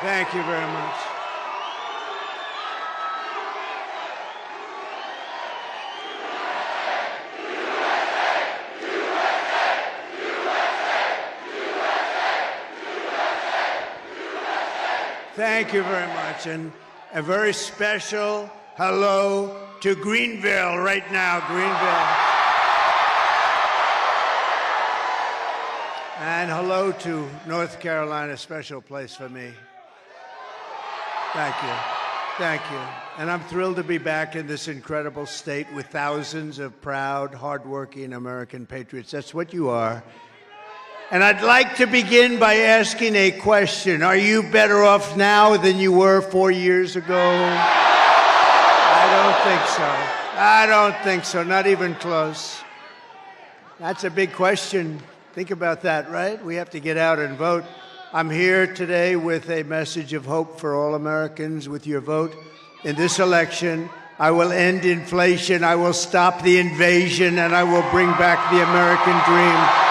Thank you very much. Thank you very much, and a very special hello to Greenville right now, Greenville. And hello to North Carolina, a special place for me. Thank you. Thank you. And I'm thrilled to be back in this incredible state with thousands of proud, hardworking American patriots. That's what you are. And I'd like to begin by asking a question. Are you better off now than you were 4 years ago? I don't think so. I don't think so. Not even close. That's a big question. Think about that, right? We have to get out and vote. I'm here today with a message of hope for all Americans. With your vote in this election, I will end inflation, I will stop the invasion, and I will bring back the American dream.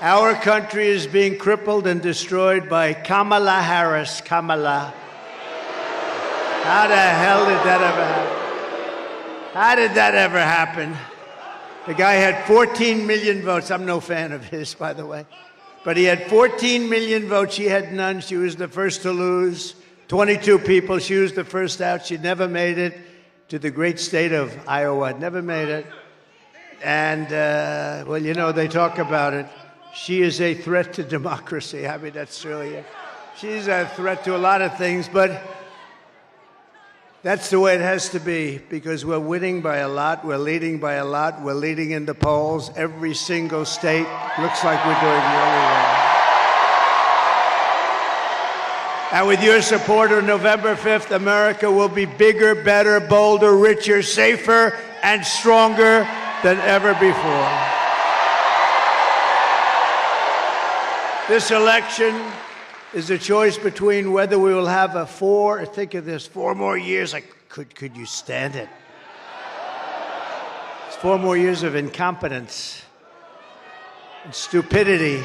Our country is being crippled and destroyed by Kamala Harris. Kamala. How the hell did that ever happen? How did that ever happen? The guy had 14 million votes. I'm no fan of his, by the way. But he had 14 million votes. She had none. She was the first to lose. 22 people. She was the first out. She never made it to the great state of Iowa. Never made it. And, well, you know, they talk about it. She is a threat to democracy. I mean, that's really, she's a threat to a lot of things, but that's the way it has to be, because we're winning by a lot, we're leading by a lot, we're leading in the polls. Every single state looks like we're doing really well. And with your support on November 5th, America will be bigger, better, bolder, richer, safer, and stronger than ever before. This election is a choice between whether we will have think of this, 4 more years. Could you stand it? It's 4 more years of incompetence and stupidity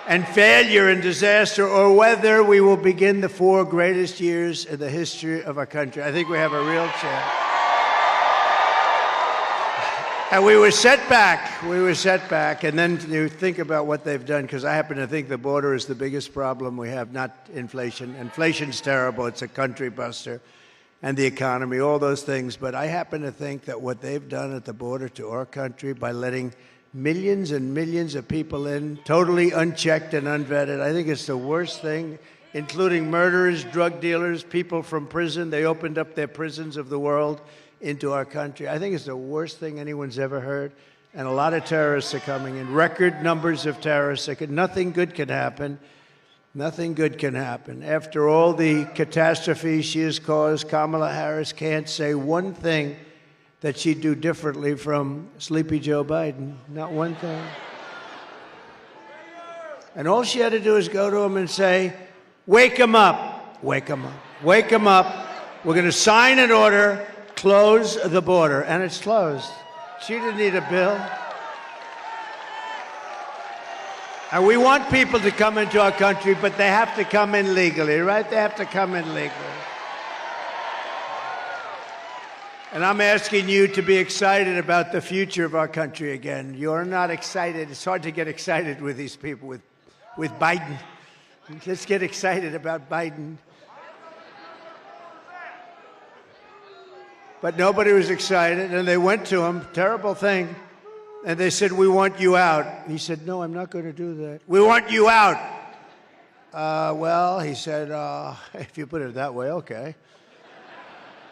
and failure and disaster, or whether we will begin the 4 greatest years in the history of our country. I think we have a real chance. And we were set back, and then you think about what they've done, because I happen to think the border is the biggest problem we have, not inflation. Inflation's terrible, it's a country buster, and the economy, all those things, but I happen to think that what they've done at the border to our country by letting millions and millions of people in, totally unchecked and unvetted, I think it's the worst thing, including murderers, drug dealers, people from prison. They opened up their prisons of the world into our country. I think it's the worst thing anyone's ever heard. And a lot of terrorists are coming in, record numbers of terrorists. Nothing good can happen. Nothing good can happen. After all the catastrophe she has caused, Kamala Harris can't say one thing that she'd do differently from Sleepy Joe Biden. Not one thing. And all she had to do is go to him and say, wake him up, wake him up, wake him up. We're going to sign an order, close the border, and it's closed. She didn't need a bill. And we want people to come into our country, but they have to come in legally, right? They have to come in legally. And I'm asking you to be excited about the future of our country again. You're not excited. It's hard to get excited with these people, with Biden. Let's get excited about Biden. But nobody was excited, and they went to him, terrible thing, and they said, we want you out. He said, no, I'm not going to do that. We want you out. Well, he said, if you put it that way, okay.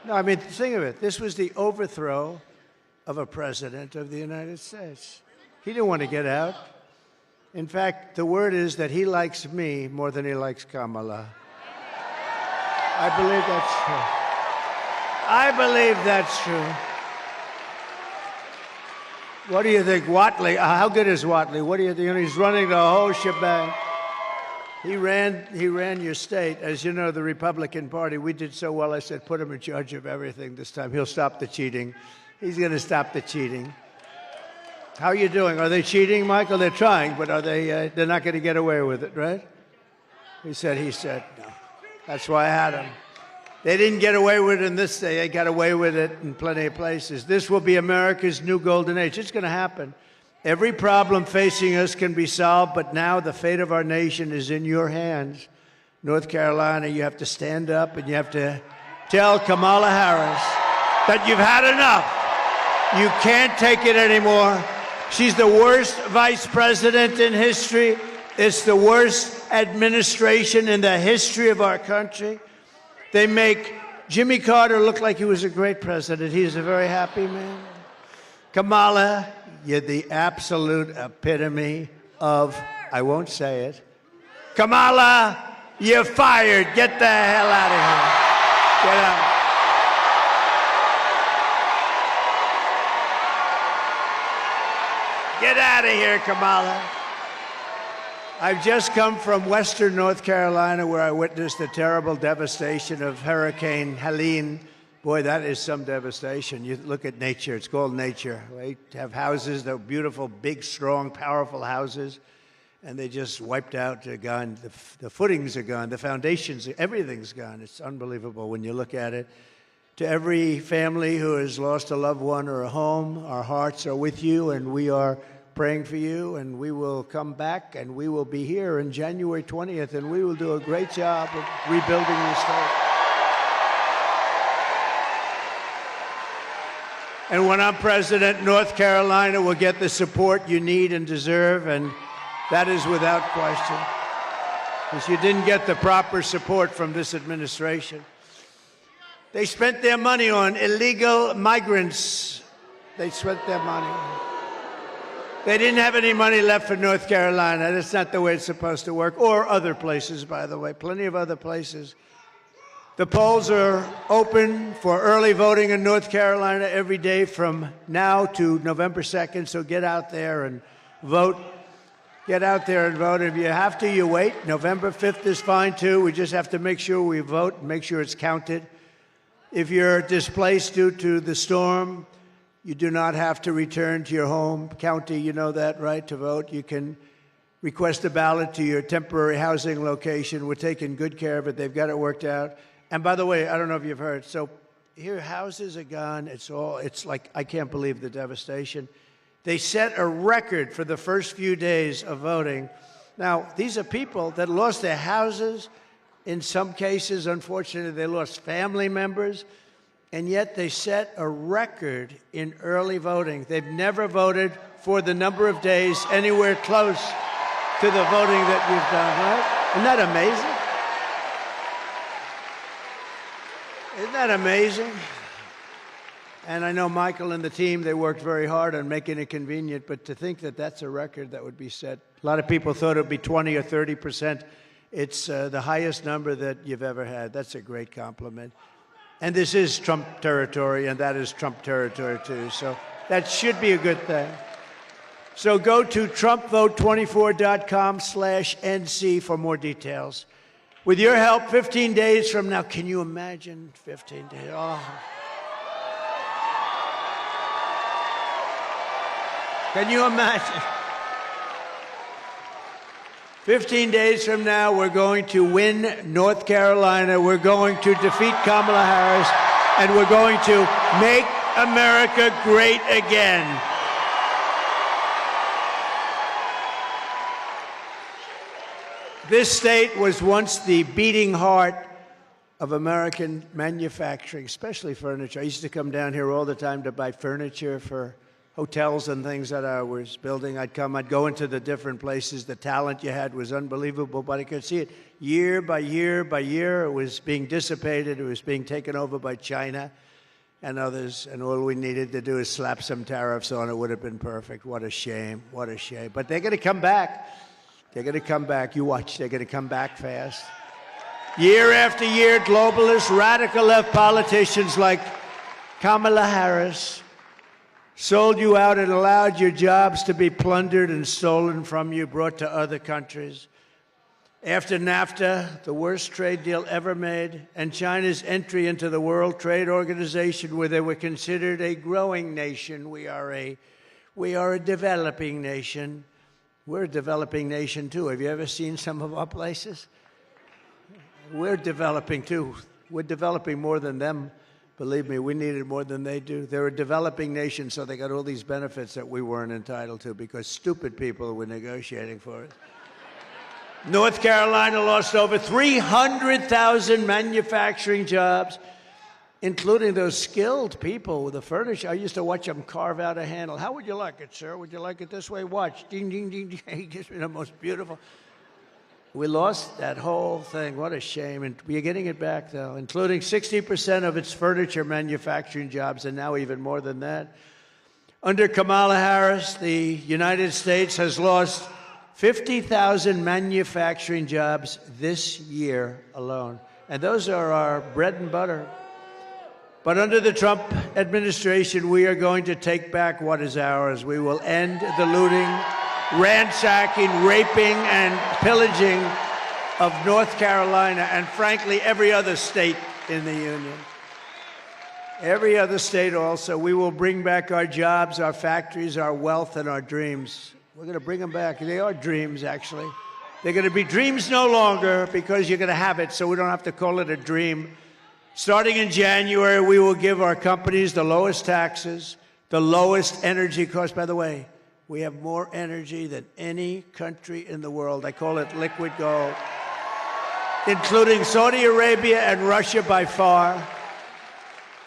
No, I mean, think of it. This was the overthrow of a president of the United States. He didn't want to get out. In fact, the word is that he likes me more than he likes Kamala. I believe that's true. I believe that's true. What do you think, Whatley? How good is Whatley? What do you think? He's running the whole shebang. He ran your state. As you know, the Republican Party, we did so well, I said, put him in charge of everything this time. He'll stop the cheating. He's going to stop the cheating. How are you doing? Are they cheating, Michael? They're trying, but are they? They're not going to get away with it, right? He said. No. That's why I had him. They didn't get away with it in this day. They got away with it in plenty of places. This will be America's new golden age. It's going to happen. Every problem facing us can be solved, but now the fate of our nation is in your hands. North Carolina, you have to stand up and you have to tell Kamala Harris that you've had enough. You can't take it anymore. She's the worst vice president in history. It's the worst administration in the history of our country. They make Jimmy Carter look like he was a great president. He's a very happy man. Kamala, you're the absolute epitome of, I won't say it. Kamala, you're fired. Get the hell out of here. Get out. Get out of here, Kamala. I've just come from western North Carolina where I witnessed the terrible devastation of Hurricane Helene. Boy, that is some devastation. You look at nature. It's called nature. They have houses, they're beautiful, big, strong, powerful houses, and they just wiped out, they're gone. The footings are gone, the foundations, everything's gone. It's unbelievable when you look at it. To every family who has lost a loved one or a home, our hearts are with you, and we are praying for you, and we will come back, and we will be here on January 20th, and we will do a great job of rebuilding the state. And when I'm president, North Carolina will get the support you need and deserve, and that is without question, because you didn't get the proper support from this administration. They spent their money on illegal migrants. They spent their money. They didn't have any money left for North Carolina. That's not the way it's supposed to work. Or other places, by the way, plenty of other places. The polls are open for early voting in North Carolina every day from now to November 2nd, so get out there and vote. Get out there and vote. If you have to, you wait. November 5th is fine, too. We just have to make sure we vote and make sure it's counted. If you're displaced due to the storm, you do not have to return to your home county. You know that, right, to vote. You can request a ballot to your temporary housing location. We're taking good care of it. They've got it worked out. And by the way, I don't know if you've heard, so here houses are gone. It's like, I can't believe the devastation. They set a record for the first few days of voting. Now, these are people that lost their houses. In some cases, unfortunately, they lost family members. And yet they set a record in early voting. They've never voted for the number of days anywhere close to the voting that you've done, right? Isn't that amazing? Isn't that amazing? And I know Michael and the team, they worked very hard on making it convenient, but to think that that's a record that would be set. A lot of people thought it would be 20 or 30%. It's the highest number that you've ever had. That's a great compliment. And this is Trump territory, and that is Trump territory, too. So that should be a good thing. So go to TrumpVote24.com/NC for more details. With your help, 15 days from now, can you imagine 15 days? Oh. Can you imagine? 15 days from now, we're going to win North Carolina. We're going to defeat Kamala Harris, and we're going to make America great again. This state was once the beating heart of American manufacturing, especially furniture. I used to come down here all the time to buy furniture for hotels and things that I was building. I'd go into the different places. The talent you had was unbelievable, but I could see it year by year by year. It was being dissipated. It was being taken over by China and others, and all we needed to do is slap some tariffs on it. Would have been perfect. What a shame. What a shame. But they're going to come back. They're going to come back. You watch. They're going to come back fast. Year after year, globalist, radical left politicians like Kamala Harris sold you out and allowed your jobs to be plundered and stolen from you, brought to other countries. After NAFTA, the worst trade deal ever made, and China's entry into the World Trade Organization, where they were considered a growing nation, we're We are a developing nation. We're a developing nation, too. Have you ever seen some of our places? We're developing, too. We're developing more than them. Believe me, we need it more than they do. They're a developing nation, so they got all these benefits that we weren't entitled to because stupid people were negotiating for it. North Carolina lost over 300,000 manufacturing jobs, including those skilled people with the furniture. I used to watch them carve out a handle. How would you like it, sir? Would you like it this way? Watch. Ding, ding, ding, ding. Just the most beautiful. We lost that whole thing. What a shame. And we're getting it back, though, including 60% of its furniture manufacturing jobs, and now even more than that. Under Kamala Harris, the United States has lost 50,000 manufacturing jobs this year alone. And those are our bread and butter. But under the Trump administration, we are going to take back what is ours. We will end the looting, ransacking, raping, and pillaging of North Carolina and, frankly, every other state in the Union. Every other state also. We will bring back our jobs, our factories, our wealth, and our dreams. We're going to bring them back. They are dreams, actually. They're going to be dreams no longer because you're going to have it, so we don't have to call it a dream. Starting in January, we will give our companies the lowest taxes, the lowest energy costs. By the way, we have more energy than any country in the world. I call it liquid gold, including Saudi Arabia and Russia by far.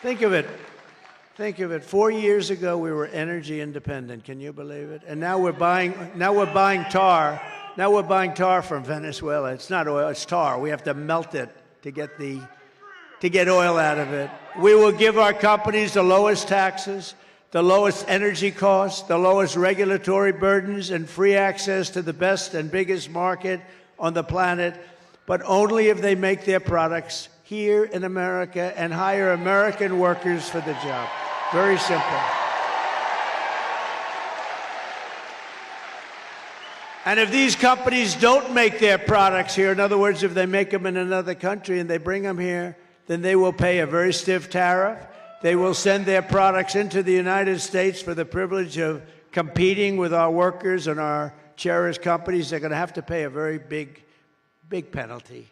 Think of it. Think of it. 4 years ago, we were energy independent. Can you believe it? And now we're buying tar. Now we're buying tar from Venezuela. It's not oil, it's tar. We have to melt it to get oil out of it. We will give our companies the lowest taxes, the lowest energy costs, the lowest regulatory burdens, and free access to the best and biggest market on the planet, but only if they make their products here in America and hire American workers for the job. Very simple. And if these companies don't make their products here, in other words, if they make them in another country and they bring them here, then they will pay a very stiff tariff. They will send their products into the United States for the privilege of competing with our workers and our cherished companies. They're going to have to pay a very big penalty.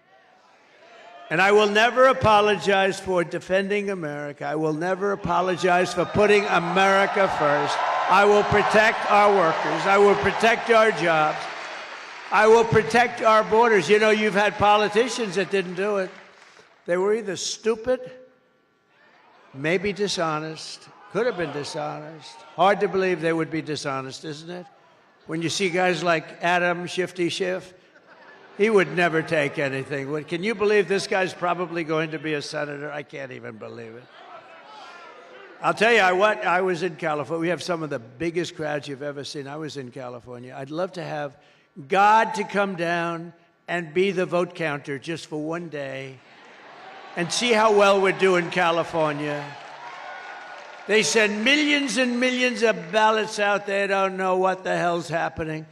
And I will never apologize for defending America. I will never apologize for putting America first. I will protect our workers. I will protect our jobs. I will protect our borders. You know, you've had politicians that didn't do it. They were either stupid, maybe dishonest, could have been dishonest. Hard to believe they would be dishonest, isn't it? When you see guys like Adam Shifty Schiff, he would never take anything. Can you believe this guy's probably going to be a senator? I can't even believe it. I'll tell you what, I was in California. We have some of the biggest crowds you've ever seen. I was in California. I'd love to have God to come down and be the vote counter just for one day and see how well we're doing, California. They send millions and millions of ballots out. They don't know what the hell's happening.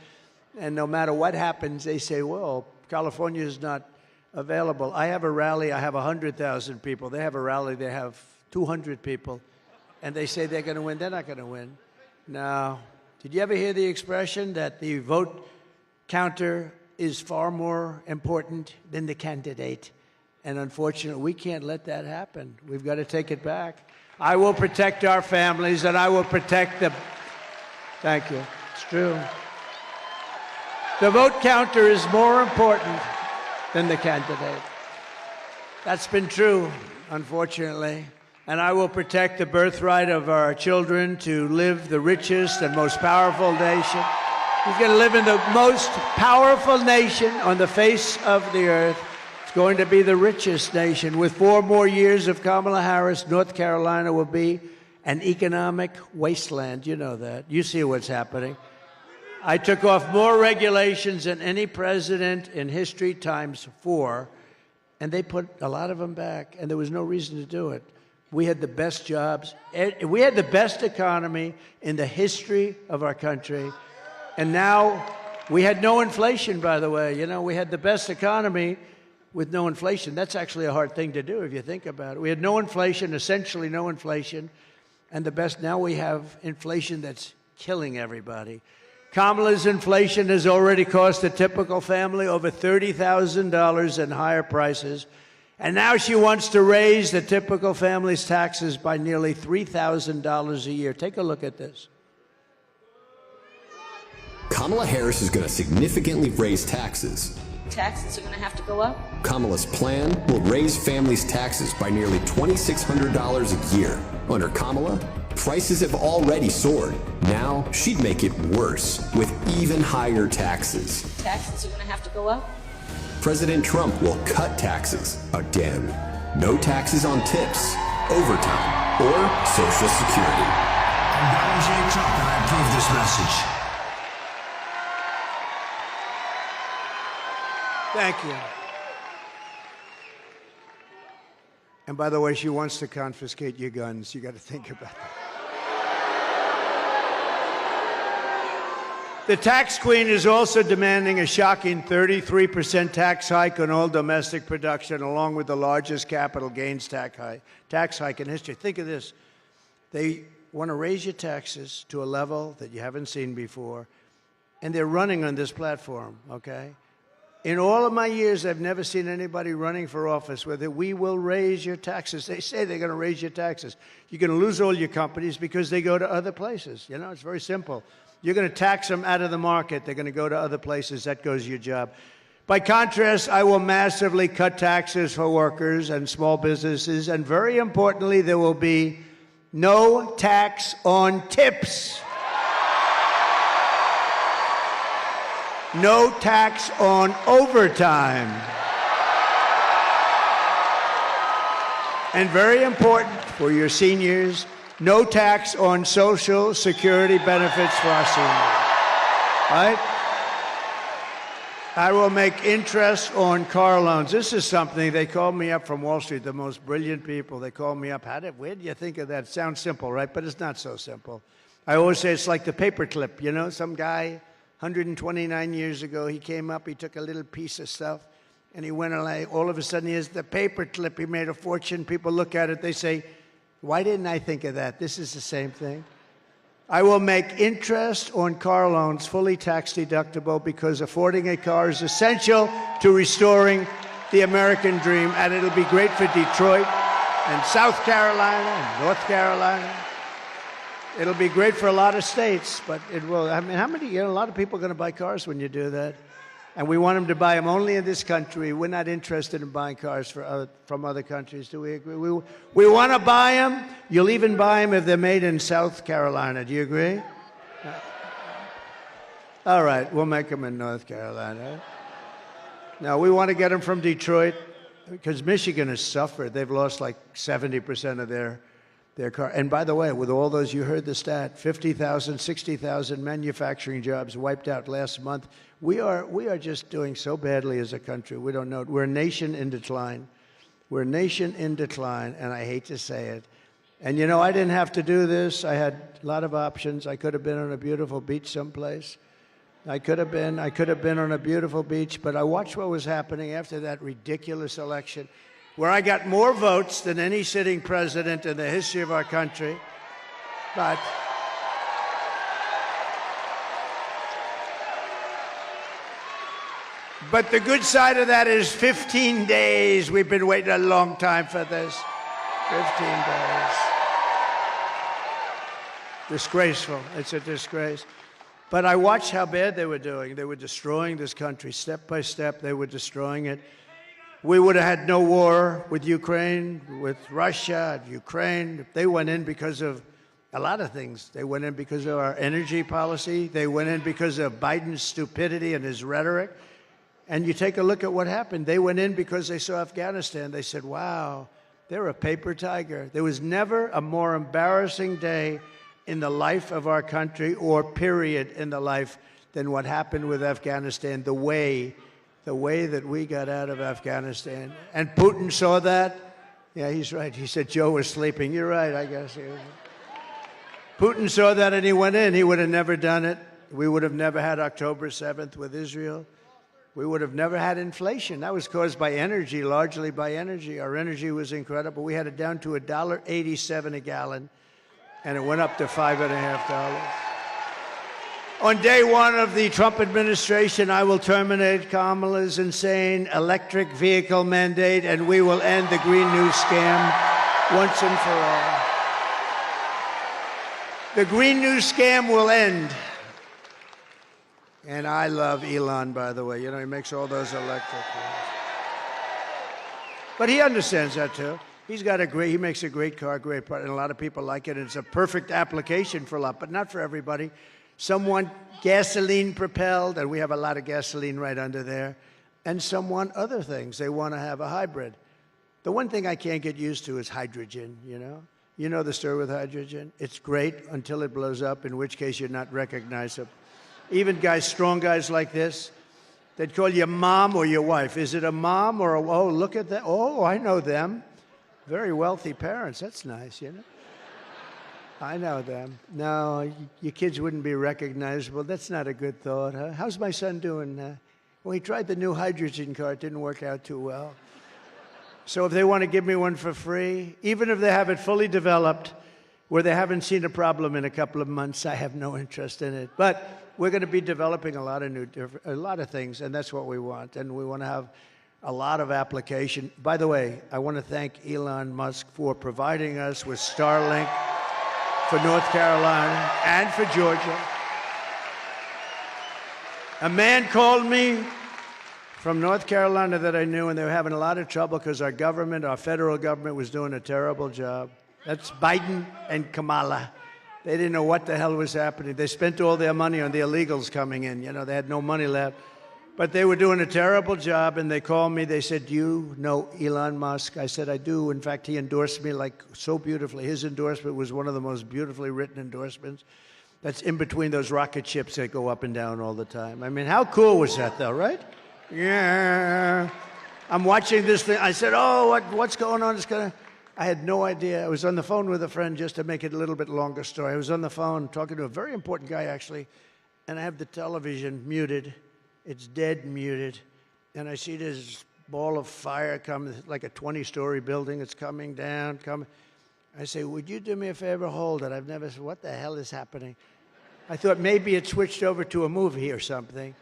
And no matter what happens, they say, well, California is not available. I have a rally. I have 100,000 people. They have a rally. They have 200 people. And they say they're going to win. They're not going to win. No. Did you ever hear the expression that the vote counter is far more important than the candidate? And unfortunately, we can't let that happen. We've got to take it back. I will protect our families, and I will protect the... Thank you. It's true. The vote counter is more important than the candidate. That's been true, unfortunately. And I will protect the birthright of our children to live the richest and most powerful nation. He's going to live in the most powerful nation on the face of the earth. It's going to be the richest nation. With 4 more years of Kamala Harris, North Carolina will be an economic wasteland. You know that. You see what's happening. I took off more regulations than any president in history times 4, and they put a lot of them back, and there was no reason to do it. We had the best jobs. We had the best economy in the history of our country. And now we had no inflation, by the way. You know, we had the best economy with no inflation. That's actually a hard thing to do if you think about it. We had no inflation, essentially no inflation. And the best, now we have inflation that's killing everybody. Kamala's inflation has already cost a typical family over $30,000 in higher prices. And now she wants to raise the typical family's taxes by nearly $3,000 a year. Take a look at this. Kamala Harris is going to significantly raise taxes. Taxes are going to have to go up? Kamala's plan will raise families' taxes by nearly $2,600 a year. Under Kamala, prices have already soared. Now she'd make it worse with even higher taxes. Taxes are going to have to go up? President Trump will cut taxes again. No taxes on tips, overtime, or Social Security. I'm Donald J. Trump, and I approve this message. Thank you. And by the way, she wants to confiscate your guns. You got to think about that. The tax queen is also demanding a shocking 33% tax hike on all domestic production, along with the largest capital gains tax hike in history. Think of this. They want to raise your taxes to a level that you haven't seen before, and they're running on this platform, okay? In all of my years, I've never seen anybody running for office with it. We will raise your taxes. They say they're going to raise your taxes. You're going to lose all your companies because they go to other places. You know, it's very simple. You're going to tax them out of the market. They're going to go to other places. That goes your job. By contrast, I will massively cut taxes for workers and small businesses. And very importantly, there will be no tax on tips. No tax on overtime. And very important for your seniors, no tax on Social Security benefits for our seniors. Right? I will make interest on car loans. This is something, they called me up from Wall Street, the most brilliant people. They called me up. Where do you think of that? Sounds simple, right? But it's not so simple. I always say it's like the paperclip. You know, some guy 129 years ago, he came up, he took a little piece of stuff, and he went and all of a sudden he has the paper clip. He made a fortune. People look at it, they say, why didn't I think of that? This is the same thing. I will make interest on car loans fully tax deductible because affording a car is essential to restoring the American dream, and it'll be great for Detroit and South Carolina and North Carolina. It'll be great for a lot of states, but it will. I mean, a lot of people are going to buy cars when you do that. And we want them to buy them only in this country. We're not interested in buying cars from other countries. Do we agree? We want to buy them. You'll even buy them if they're made in South Carolina. Do you agree? All right, we'll make them in North Carolina. Now, we want to get them from Detroit because Michigan has suffered. They've lost like 70% of their car. And by the way, with all those, you heard the stat, 50,000, 60,000 manufacturing jobs wiped out last month. We are just doing so badly as a country. We don't know it. We're a nation in decline. We're a nation in decline, and I hate to say it. And you know, I didn't have to do this. I had a lot of options. I could have been on a beautiful beach someplace. I could have been on a beautiful beach, but I watched what was happening after that ridiculous election, where I got more votes than any sitting president in the history of our country. But the good side of that is 15 days. We've been waiting a long time for this. 15 days. Disgraceful. It's a disgrace. But I watched how bad they were doing. They were destroying this country step by step. They were destroying it. We would have had no war with Ukraine, with Russia, Ukraine. They went in because of a lot of things. They went in because of our energy policy. They went in because of Biden's stupidity and his rhetoric. And you take a look at what happened. They went in because they saw Afghanistan. They said, wow, they're a paper tiger. There was never a more embarrassing day in the life of our country, or period in the life, than what happened with Afghanistan, the way that we got out of Afghanistan. And Putin saw that. Yeah, he's right. He said Joe was sleeping. You're right, I guess. Putin saw that and he went in. He would have never done it. We would have never had October 7th with Israel. We would have never had inflation. That was caused by energy, largely by energy. Our energy was incredible. We had it down to $1.87 a gallon, and it went up to $5.50. On day one of the Trump administration, I will terminate Kamala's insane electric vehicle mandate, and we will end the Green New scam once and for all. The Green New scam will end. And I love Elon, by the way. You know, he makes all those electric cars. But he understands that, too. He makes a great car, great part, and a lot of people like it. And it's a perfect application for a lot, but not for everybody. Some want gasoline propelled, and we have a lot of gasoline right under there. And some want other things. They want to have a hybrid. The one thing I can't get used to is hydrogen, you know? You know the story with hydrogen? It's great until it blows up, in which case you're not recognizable. Even guys, strong guys like this, they'd call you mom or your wife. Is it a mom or oh, look at that. Oh, I know them. Very wealthy parents. That's nice, you know? I know them. No, your kids wouldn't be recognizable. That's not a good thought, huh? How's my son doing? Well, he tried the new hydrogen car. It didn't work out too well. So if they want to give me one for free, even if they have it fully developed, where they haven't seen a problem in a couple of months, I have no interest in it. But we're going to be developing a lot of things, and that's what we want. And we want to have a lot of application. By the way, I want to thank Elon Musk for providing us with Starlink for North Carolina and for Georgia. A man called me from North Carolina that I knew, and they were having a lot of trouble because our government, our federal government, was doing a terrible job. That's Biden and Kamala. They didn't know what the hell was happening. They spent all their money on the illegals coming in. You know, they had no money left. But they were doing a terrible job, and they called me. They said, "Do you know Elon Musk?" I said, "I do." In fact, he endorsed me like so beautifully. His endorsement was one of the most beautifully written endorsements. That's in between those rocket ships that go up and down all the time. I mean, how cool was that, though, right? Yeah. I'm watching this thing. I said, "Oh, what's going on?" I had no idea. I was on the phone with a friend, just to make it a little bit longer story. I was on the phone talking to a very important guy, actually, and I have the television muted. It's dead muted. And I see this ball of fire come, like a 20-story building. It's coming down, coming. I say, "Would you do me a favor? Hold it." I've never said, what the hell is happening? I thought maybe it switched over to a movie or something.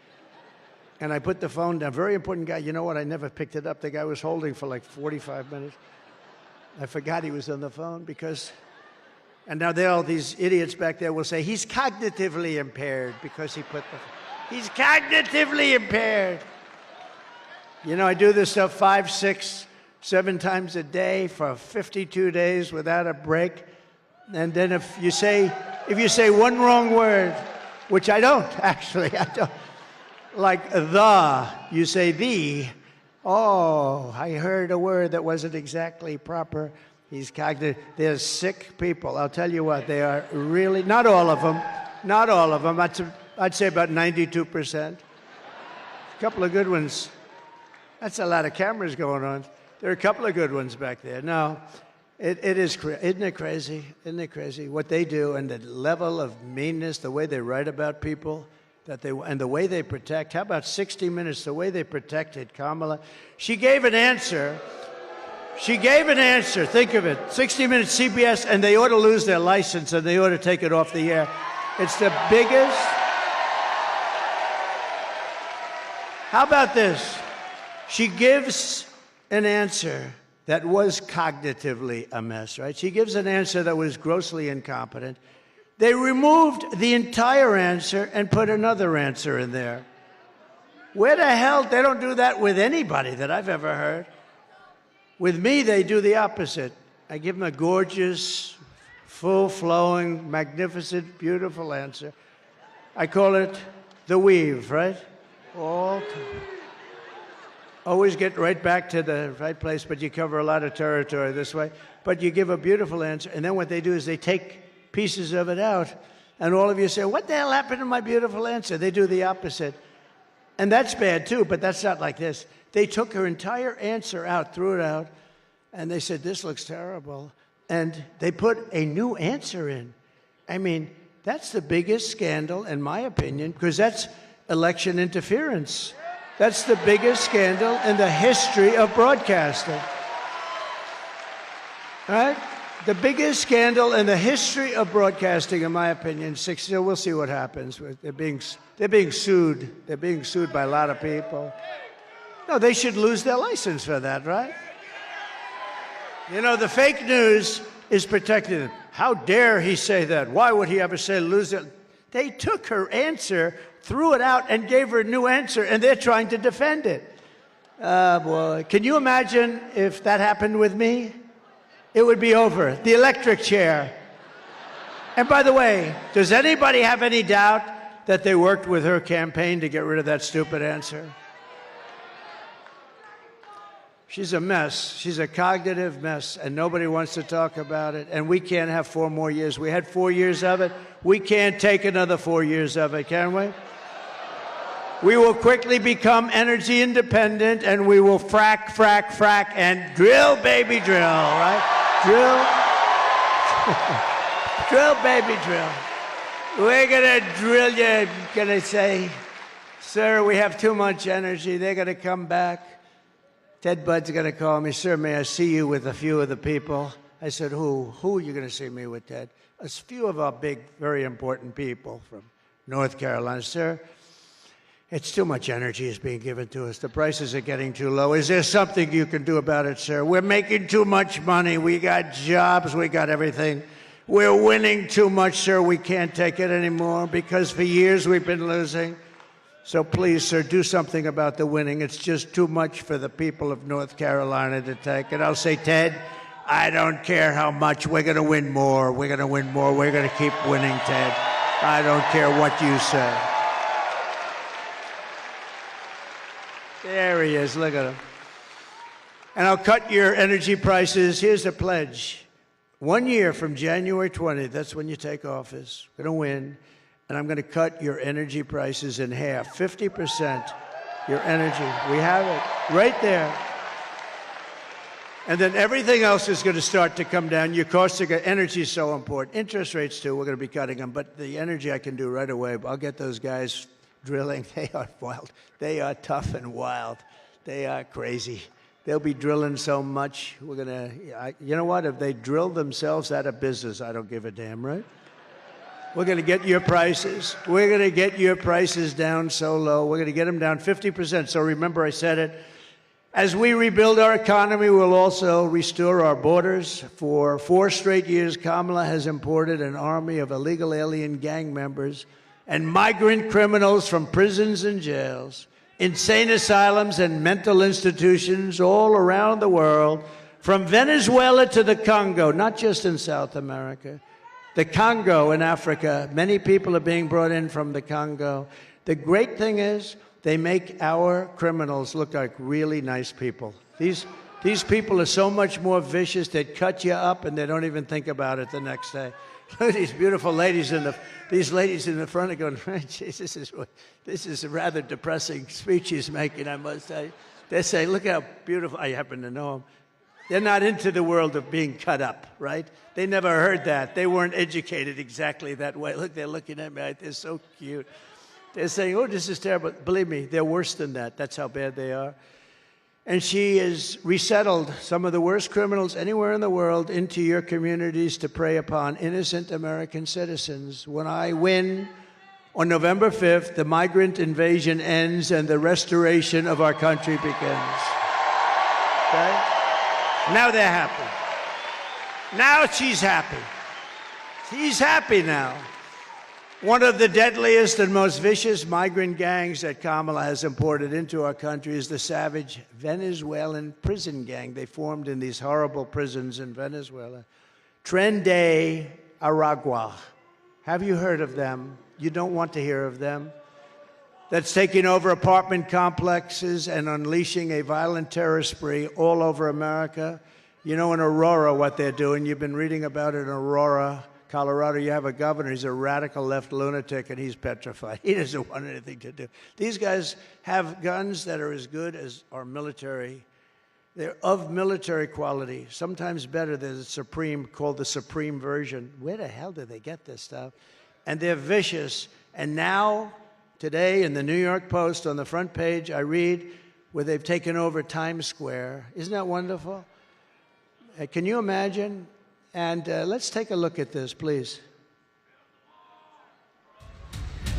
And I put the phone down. Very important guy. You know what? I never picked it up. The guy was holding for like 45 minutes. I forgot he was on the phone because... And now all these idiots back there will say, he's cognitively impaired because he put the... He's cognitively impaired. You know, I do this stuff 5, 6, 7 times a day for 52 days without a break. And then if you say one wrong word, which I don't, actually, I don't, like the, you say the, oh, I heard a word that wasn't exactly proper. He's cognitive. There's sick people. I'll tell you what, they are really, not all of them, I'd say about 92%. A couple of good ones. That's a lot of cameras going on. There are a couple of good ones back there. No, it is, isn't it crazy? Isn't it crazy what they do and the level of meanness, the way they write about people, and the way they protect. How about 60 Minutes, the way they protected Kamala? She gave an answer. Think of it. 60 Minutes, CBS, and they ought to lose their license and they ought to take it off the air. It's the biggest. How about this? She gives an answer that was cognitively a mess, right? She gives an answer that was grossly incompetent. They removed the entire answer and put another answer in there. Where the hell? They don't do that with anybody that I've ever heard. With me, they do the opposite. I give them a gorgeous, full-flowing, magnificent, beautiful answer. I call it the weave, right? Always get right back to the right place, but you cover a lot of territory this way. But you give a beautiful answer, and then what they do is they take pieces of it out, and all of you say, what the hell happened to my beautiful answer? They do the opposite. And that's bad, too, but that's not like this. They took her entire answer out, threw it out, and they said, this looks terrible. And they put a new answer in. I mean, that's the biggest scandal, in my opinion, because that's election interference. That's the biggest scandal in the history of broadcasting. Right? The biggest scandal in the history of broadcasting, in my opinion. We'll see what happens. They're being sued. They're being sued by a lot of people. No, they should lose their license for that, right? You know, the fake news is protecting them. How dare he say that? Why would he ever say lose it? They took her answer, threw it out, and gave her a new answer, and they're trying to defend it. Boy, can you imagine if that happened with me? It would be over. The electric chair. And by the way, does anybody have any doubt that they worked with her campaign to get rid of that stupid answer? She's a mess. She's a cognitive mess, and nobody wants to talk about it. And we can't have 4 more years. We had 4 years of it. We can't take another 4 years of it, can we? We will quickly become energy independent, and we will frack, frack, frack, and drill, baby, drill, right? Drill. Drill, baby, drill. We're going to drill you. Going to say, sir, we have too much energy. They're going to come back. Ted Budd's going to call me, sir, may I see you with a few of the people? I said, who? Who are you going to see me with, Ted? A few of our big, very important people from North Carolina. Sir, it's too much energy is being given to us. The prices are getting too low. Is there something you can do about it, sir? We're making too much money. We got jobs. We got everything. We're winning too much, sir. We can't take it anymore because for years we've been losing. So please, sir, do something about the winning. It's just too much for the people of North Carolina to take. And I'll say, Ted, I don't care how much. We're going to win more. We're going to win more. We're going to keep winning, Ted. I don't care what you say. There he is. Look at him. And I'll cut your energy prices. Here's the pledge. 1 year from January 20th, that's when you take office. We're going to win. And I'm going to cut your energy prices in half. 50% your energy. We have it right there. And then everything else is going to start to come down. Your costs are energy is so important. Interest rates, too, we're going to be cutting them. But the energy I can do right away. I'll get those guys drilling. They are wild. They are tough and wild. They are crazy. They'll be drilling so much. We're going to, you know what? If they drill themselves out of business, I don't give a damn, right? We're going to get your prices. We're going to get your prices down so low. We're going to get them down 50%. So remember, I said it. As we rebuild our economy, we'll also restore our borders. For 4 straight years, Kamala has imported an army of illegal alien gang members and migrant criminals from prisons and jails, insane asylums and mental institutions all around the world, from Venezuela to the Congo, not just in South America. The Congo in Africa, many people are being brought in from the Congo. The great thing is they make our criminals look like really nice people. These people are so much more vicious, they'd cut you up and they don't even think about it the next day. These beautiful ladies these ladies in the front are going, Jesus, this is a rather depressing speech he's making, I must say. They say, look how beautiful, I happen to know them. They're not into the world of being cut up, right? They never heard that. They weren't educated exactly that way. Look, they're looking at me. They're so cute. They're saying, oh, this is terrible. Believe me, they're worse than that. That's how bad they are. And she has resettled some of the worst criminals anywhere in the world into your communities to prey upon innocent American citizens. When I win on November 5th, the migrant invasion ends and the restoration of our country begins. Okay? Now they're happy. Now she's happy. She's happy now. One of the deadliest and most vicious migrant gangs that Kamala has imported into our country is the savage Venezuelan prison gang. They formed in these horrible prisons in Venezuela. Tren de Aragua. Have you heard of them? You don't want to hear of them. That's taking over apartment complexes and unleashing a violent terror spree all over America. You know in Aurora what they're doing. You've been reading about it in Aurora, Colorado. You have a governor. He's a radical left lunatic, and he's petrified. He doesn't want anything to do. These guys have guns that are as good as our military. They're of military quality, sometimes better than the Supreme, called the Supreme version. Where the hell did they get this stuff? And they're vicious. And now, today, in the New York Post, on the front page, I read where they've taken over Times Square. Isn't that wonderful? Can you imagine? And let's take a look at this, please.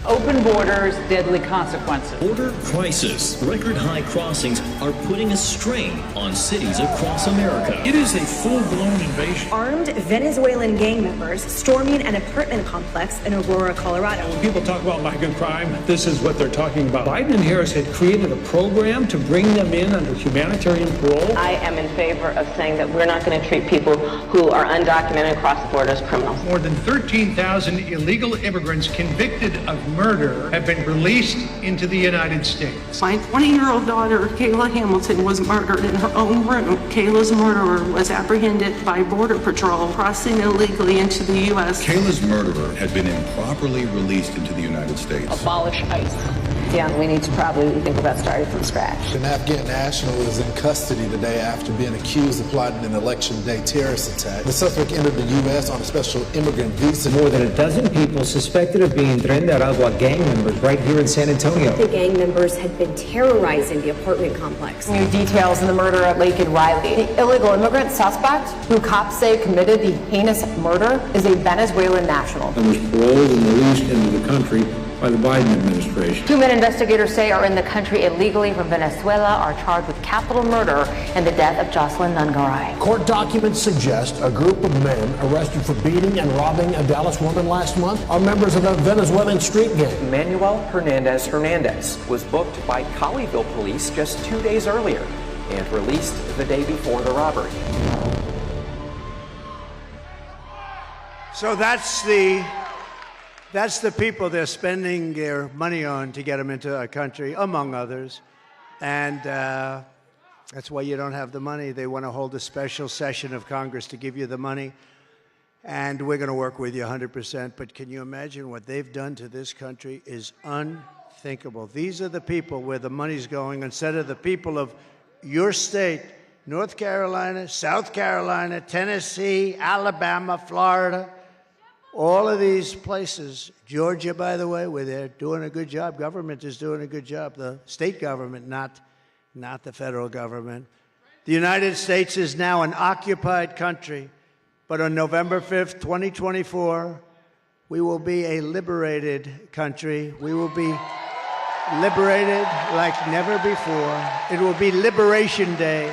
Open borders, deadly consequences. Border crisis. Record high crossings are putting a strain on cities across America. It is a full-blown invasion. Armed Venezuelan gang members storming an apartment complex in Aurora, Colorado. When people talk about lack of crime, this is what they're talking about. Biden and Harris had created a program to bring them in under humanitarian parole. I am in favor of saying that we're not going to treat people who are undocumented across the border as criminals. More than 13,000 illegal immigrants convicted of murder have been released into the United States. My 20-year-old daughter, Kayla Hamilton, was murdered in her own room. Kayla's murderer was apprehended by Border Patrol crossing illegally into the U.S. Kayla's murderer had been improperly released into the United States. Abolish ICE. Yeah, we need to probably think about starting from scratch. An Afghan national is in custody today after being accused of plotting an election day terrorist attack. The suspect entered the U.S. on a special immigrant visa. More than a dozen people suspected of being Tren de Aragua gang members right here in San Antonio. The gang members had been terrorizing the apartment complex. New details in the murder at Lake and Riley. The illegal immigrant suspect, who cops say committed the heinous murder, is a Venezuelan national. And was paroled and released into the country by the Biden administration. 2 men investigators say are in the country illegally from Venezuela are charged with capital murder and the death of Jocelyn Nungaray. Court documents suggest a group of men arrested for beating and robbing a Dallas woman last month are members of a Venezuelan street gang. Manuel Hernandez was booked by Colleyville police just 2 days earlier and released the day before the robbery. So that's the people they're spending their money on to get them into our country, among others. And that's why you don't have the money. They want to hold a special session of Congress to give you the money. And we're going to work with you 100%. But can you imagine what they've done to this country is unthinkable. These are the people where the money's going instead of the people of your state, North Carolina, South Carolina, Tennessee, Alabama, Florida. All of these places, Georgia, by the way, where they're doing a good job. Government is doing a good job. The state government, not the federal government. The United States is now an occupied country. But on November 5th, 2024, we will be a liberated country. We will be liberated like never before. It will be Liberation Day.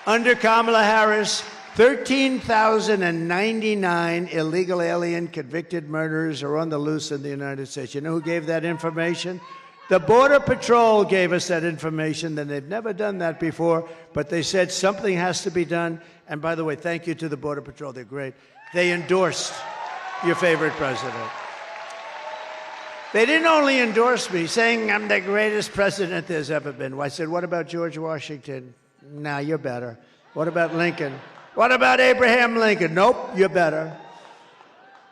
Under Kamala Harris, 13,099 illegal alien convicted murderers are on the loose in the United States. You know who gave that information? The Border Patrol gave us that information. They've never done that before, but they said something has to be done. And by the way, thank you to the Border Patrol. They're great. They endorsed your favorite president. They didn't only endorse me, saying I'm the greatest president there's ever been. I said, what about George Washington? Nah, you're better. What about Lincoln? What about Abraham Lincoln? Nope, you're better.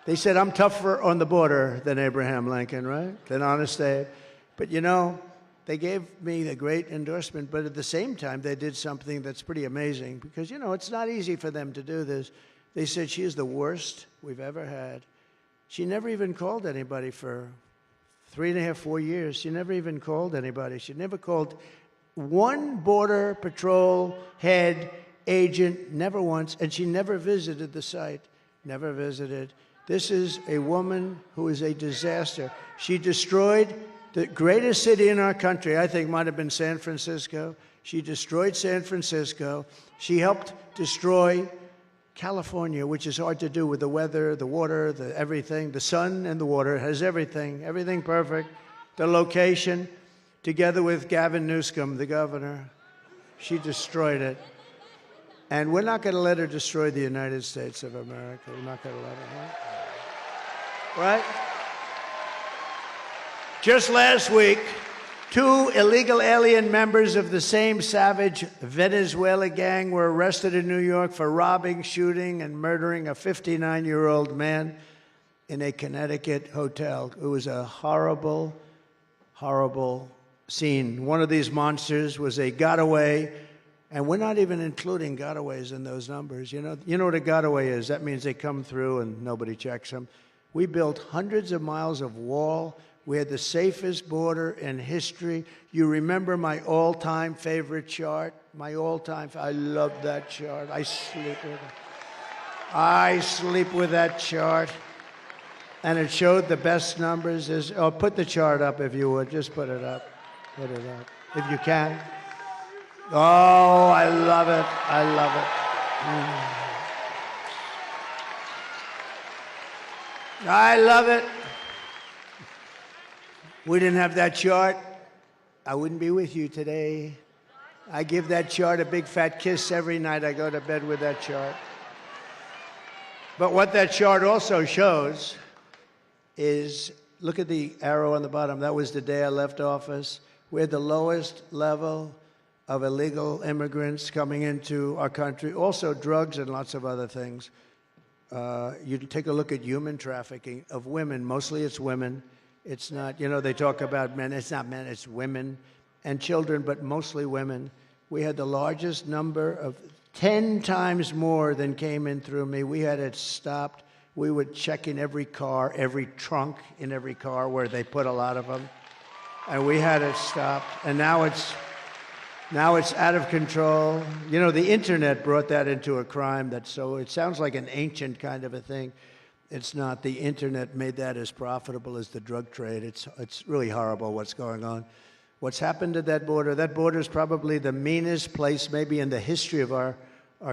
They said I'm tougher on the border than Abraham Lincoln, right? Than Honest Abe. But you know, they gave me the great endorsement, but at the same time, they did something that's pretty amazing because, you know, it's not easy for them to do this. They said she is the worst we've ever had. She never even called anybody for 3.5, 4 years. She never even called anybody. She never called one Border Patrol head agent, never once, and she never visited the site, never visited. This is a woman who is a disaster. She destroyed the greatest city in our country, I think might have been San Francisco. She destroyed San Francisco. She helped destroy California, which is hard to do with the weather, the water, the everything. The sun and the water has everything perfect. The location, together with Gavin Newsom, the governor, she destroyed it. And we're not going to let her destroy the United States of America. We're not going to let her. Right? Just last week, 2 illegal alien members of the same savage Venezuela gang were arrested in New York for robbing, shooting, and murdering a 59-year-old man in a Connecticut hotel. It was a horrible, horrible scene. One of these monsters was a gotaway. And we're not even including gotaways in those numbers. You know what a gotaway is? That means they come through and nobody checks them. We built hundreds of miles of wall. We had the safest border in history. You remember my all-time favorite chart? I love that chart. I sleep with it. I sleep with that chart. And it showed the best numbers. Put the chart up if you would. Just put it up. Put it up. If you can. Oh, I love it. I love it. I love it. We didn't have that chart, I wouldn't be with you today. I give that chart a big fat kiss every night I go to bed with that chart. But what that chart also shows is, look at the arrow on the bottom. That was the day I left office. We're the lowest level of illegal immigrants coming into our country. Also drugs and lots of other things. You take a look at human trafficking of women. Mostly it's women. It's not, they talk about men. It's not men, it's women and children, but mostly women. We had the largest number of 10 times more than came in through me. We had it stopped. We would check in every car, every trunk in every car where they put a lot of them. And we had it stopped. And now it's out of control. The internet brought that into a crime. It sounds like an ancient kind of a thing. It's not. The internet made that as profitable as the drug trade. It's really horrible what's going on. What's happened to that border is probably the meanest place maybe in the history of our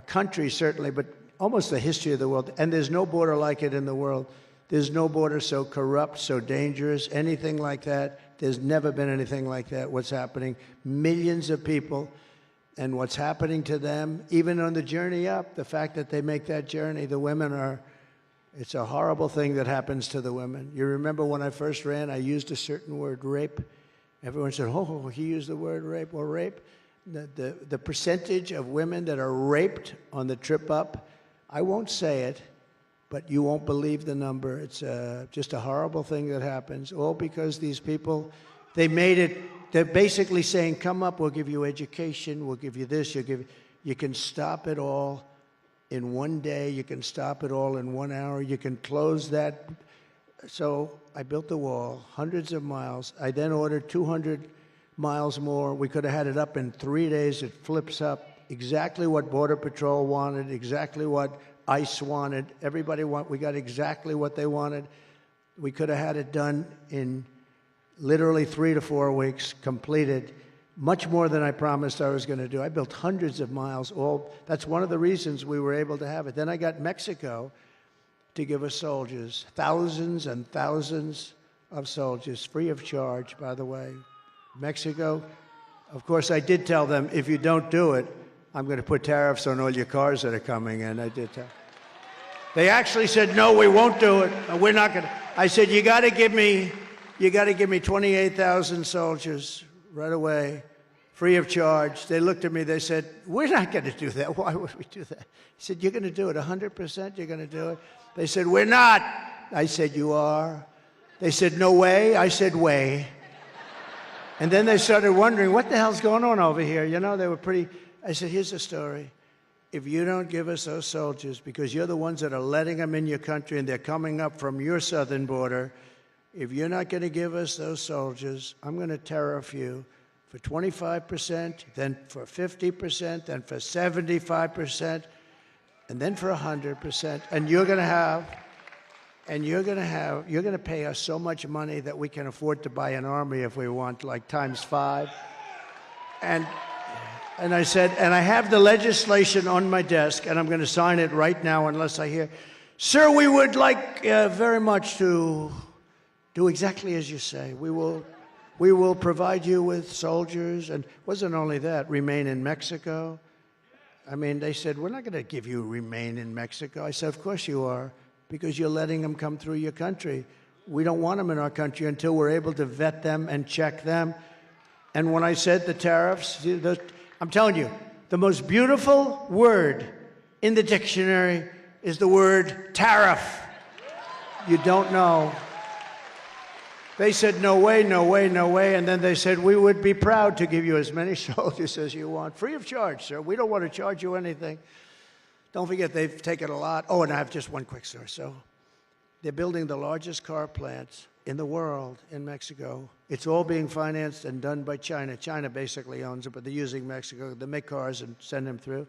country, certainly, but almost the history of the world. And there's no border like it in the world. There's no border so corrupt, so dangerous, anything like that. There's never been anything like that. What's happening? Millions of people, and what's happening to them, even on the journey up, the fact that they make that journey, the women are, it's a horrible thing that happens to the women. You remember when I first ran, I used a certain word, rape. Everyone said, oh, he used the word rape. Well, rape, the percentage of women that are raped on the trip up, I won't say it, but you won't believe the number. It's just a horrible thing that happens, all because these people, they're basically saying, come up, we'll give you education, we'll give you this, you can stop it all in one day, you can stop it all in 1 hour, you can close that. So I built the wall, hundreds of miles. I then ordered 200 miles more. We could have had it up in 3 days. It flips up. Exactly what Border Patrol wanted, exactly what ICE wanted. We got exactly what they wanted. We could have had it done in literally 3 to 4 weeks, completed. Much more than I promised I was going to do. I built hundreds of miles. That's one of the reasons we were able to have it. Then I got Mexico to give us soldiers, thousands and thousands of soldiers, free of charge, by the way. Mexico, of course, I did tell them, if you don't do it, I'm going to put tariffs on all your cars that are coming in. I did tell. They actually said, no, we won't do it. We're not going to. I said, you got to give me 28,000 soldiers right away, free of charge. They looked at me, they said, we're not going to do that. Why would we do that? I said, you're going to do it 100%? You're going to do it? They said, we're not. I said, you are. They said, no way. I said, way. And then they started wondering, what the hell's going on over here? They were pretty. I said, here's the story. If you don't give us those soldiers, because you're the ones that are letting them in your country and they're coming up from your southern border, if you're not going to give us those soldiers, I'm going to tariff you for 25%, then for 50%, then for 75%, and then for 100%. And you're going to pay us so much money that we can afford to buy an army if we want, like times 5. And I said, and I have the legislation on my desk, and I'm going to sign it right now unless I hear, sir, we would like very much to do exactly as you say. We will provide you with soldiers. And it wasn't only that, remain in Mexico. I mean, they said, we're not going to give you remain in Mexico. I said, of course you are, because you're letting them come through your country. We don't want them in our country until we're able to vet them and check them. And when I said the tariffs, I'm telling you, the most beautiful word in the dictionary is the word tariff. You don't know. They said, no way, no way, no way. And then they said, we would be proud to give you as many soldiers as you want, free of charge, sir. We don't want to charge you anything. Don't forget, they've taken a lot. Oh, and I have just one quick story. So they're building the largest car plant in the world in Mexico. It's all being financed and done by China. China basically owns it, but they're using Mexico to make cars and send them through.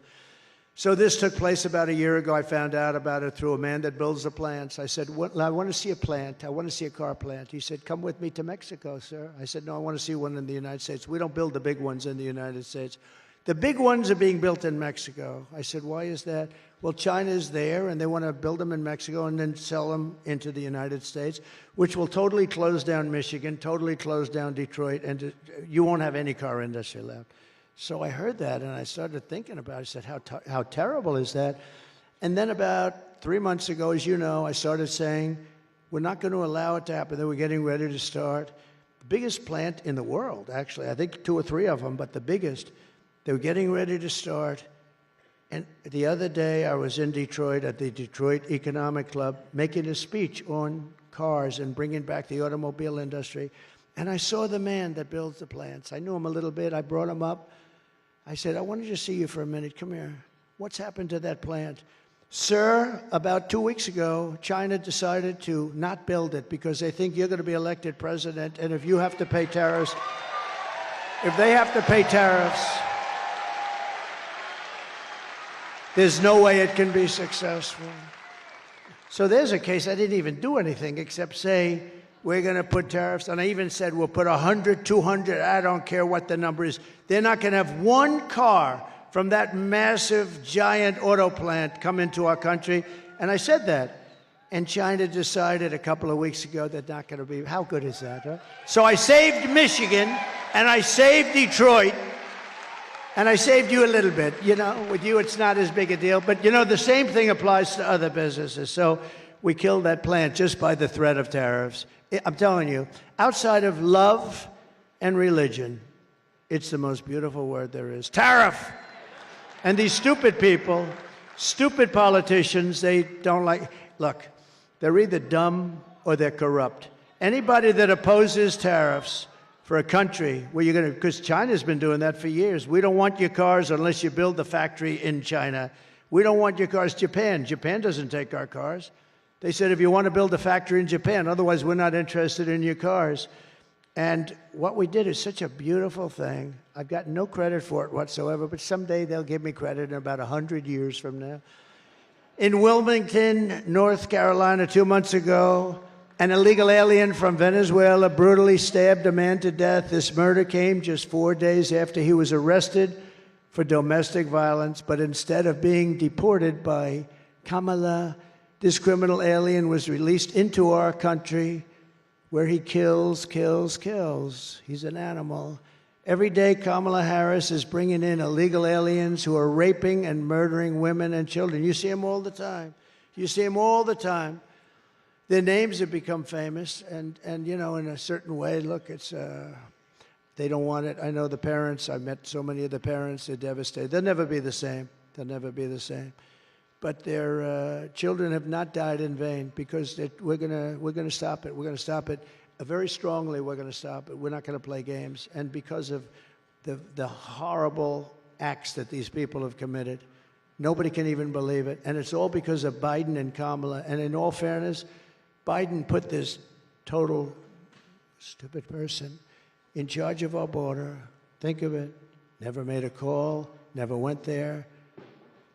So this took place about a year ago. I found out about it through a man that builds the plants. I said, I want to see a plant. I want to see a car plant. He said, come with me to Mexico, sir. I said, no, I want to see one in the United States. We don't build the big ones in the United States. The big ones are being built in Mexico. I said, why is that? Well, China's there, and they want to build them in Mexico and then sell them into the United States, which will totally close down Michigan, totally close down Detroit, and you won't have any car industry left. So I heard that, and I started thinking about it. I said, how terrible is that? And then about 3 months ago, as you know, I started saying, we're not going to allow it to happen. They were getting ready to start. The biggest plant in the world, actually. I think 2 or 3 of them, but the biggest. They were getting ready to start. And the other day, I was in Detroit at the Detroit Economic Club making a speech on cars and bringing back the automobile industry. And I saw the man that builds the plants. I knew him a little bit. I brought him up. I said, I wanted to see you for a minute. Come here. What's happened to that plant? Sir, about 2 weeks ago, China decided to not build it because they think you're going to be elected president. And if you have to pay tariffs, if they have to pay tariffs, there's no way it can be successful. So there's a case. I didn't even do anything except say, we're going to put tariffs. And I even said, we'll put 100, 200, I don't care what the number is. They're not going to have one car from that massive, giant auto plant come into our country. And I said that. And China decided a couple of weeks ago they're not going to be. How good is that, right? So I saved Michigan, and I saved Detroit, and I saved you a little bit. You know, with you, it's not as big a deal. But, you know, the same thing applies to other businesses. So we killed that plant just by the threat of tariffs. I'm telling you, outside of love and religion, it's the most beautiful word there is. Tariff! And these stupid people, stupid politicians, they don't like... Look, they're either dumb or they're corrupt. Anybody that opposes tariffs for a country where you're going to... Because China's been doing that for years. We don't want your cars unless you build the factory in China. We don't want your cars. Japan doesn't take our cars. They said, if you want to build a factory in Japan, otherwise we're not interested in your cars. And what we did is such a beautiful thing. I've got no credit for it whatsoever, but someday they'll give me credit in about 100 years from now. In Wilmington, North Carolina, 2 months ago, an illegal alien from Venezuela brutally stabbed a man to death. This murder came just 4 days after he was arrested for domestic violence, but instead of being deported by Kamala, this criminal alien was released into our country where he kills. He's an animal. Every day, Kamala Harris is bringing in illegal aliens who are raping and murdering women and children. You see them all the time. You see them all the time. Their names have become famous, and you know, in a certain way, look, it's they don't want it. I know the parents. I've met so many of the parents. They're devastated. They'll never be the same. They'll never be the same. But their children have not died in vain because we're gonna stop it. We're gonna stop it very strongly. We're gonna stop it. We're not gonna play games. And because of the horrible acts that these people have committed, nobody can even believe it. And it's all because of Biden and Kamala. And in all fairness, Biden put this total stupid person in charge of our border. Think of it. Never made a call. Never went there.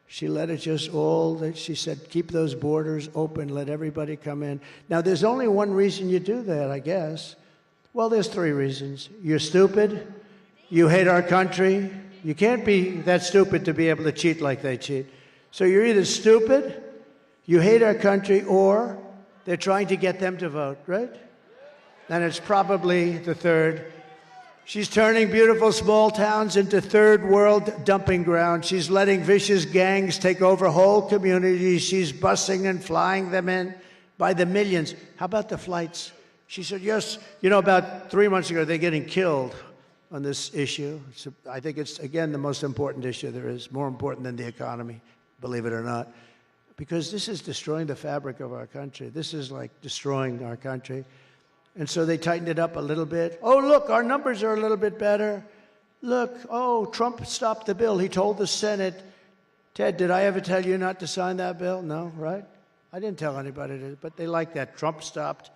She let it just all, she said, keep those borders open, let everybody come in. Now, there's only one reason you do that, I guess. Well, there's 3 reasons. You're stupid, you hate our country. You can't be that stupid to be able to cheat like they cheat. So you're either stupid, you hate our country, or they're trying to get them to vote, right? And it's probably the third. She's turning beautiful small towns into third world dumping grounds. She's letting vicious gangs take over whole communities. She's busing and flying them in by the millions. How about the flights? She said, yes. You know, about 3 months ago, they're getting killed on this issue. I think it's, again, the most important issue there is, more important than the economy, believe it or not, because this is destroying the fabric of our country. This is like destroying our country. And so they tightened it up a little bit. Oh, look, our numbers are a little bit better. Look, oh, Trump stopped the bill. He told the Senate, Ted, did I ever tell you not to sign that bill? No, right? I didn't tell anybody to, but they like that. Trump stopped.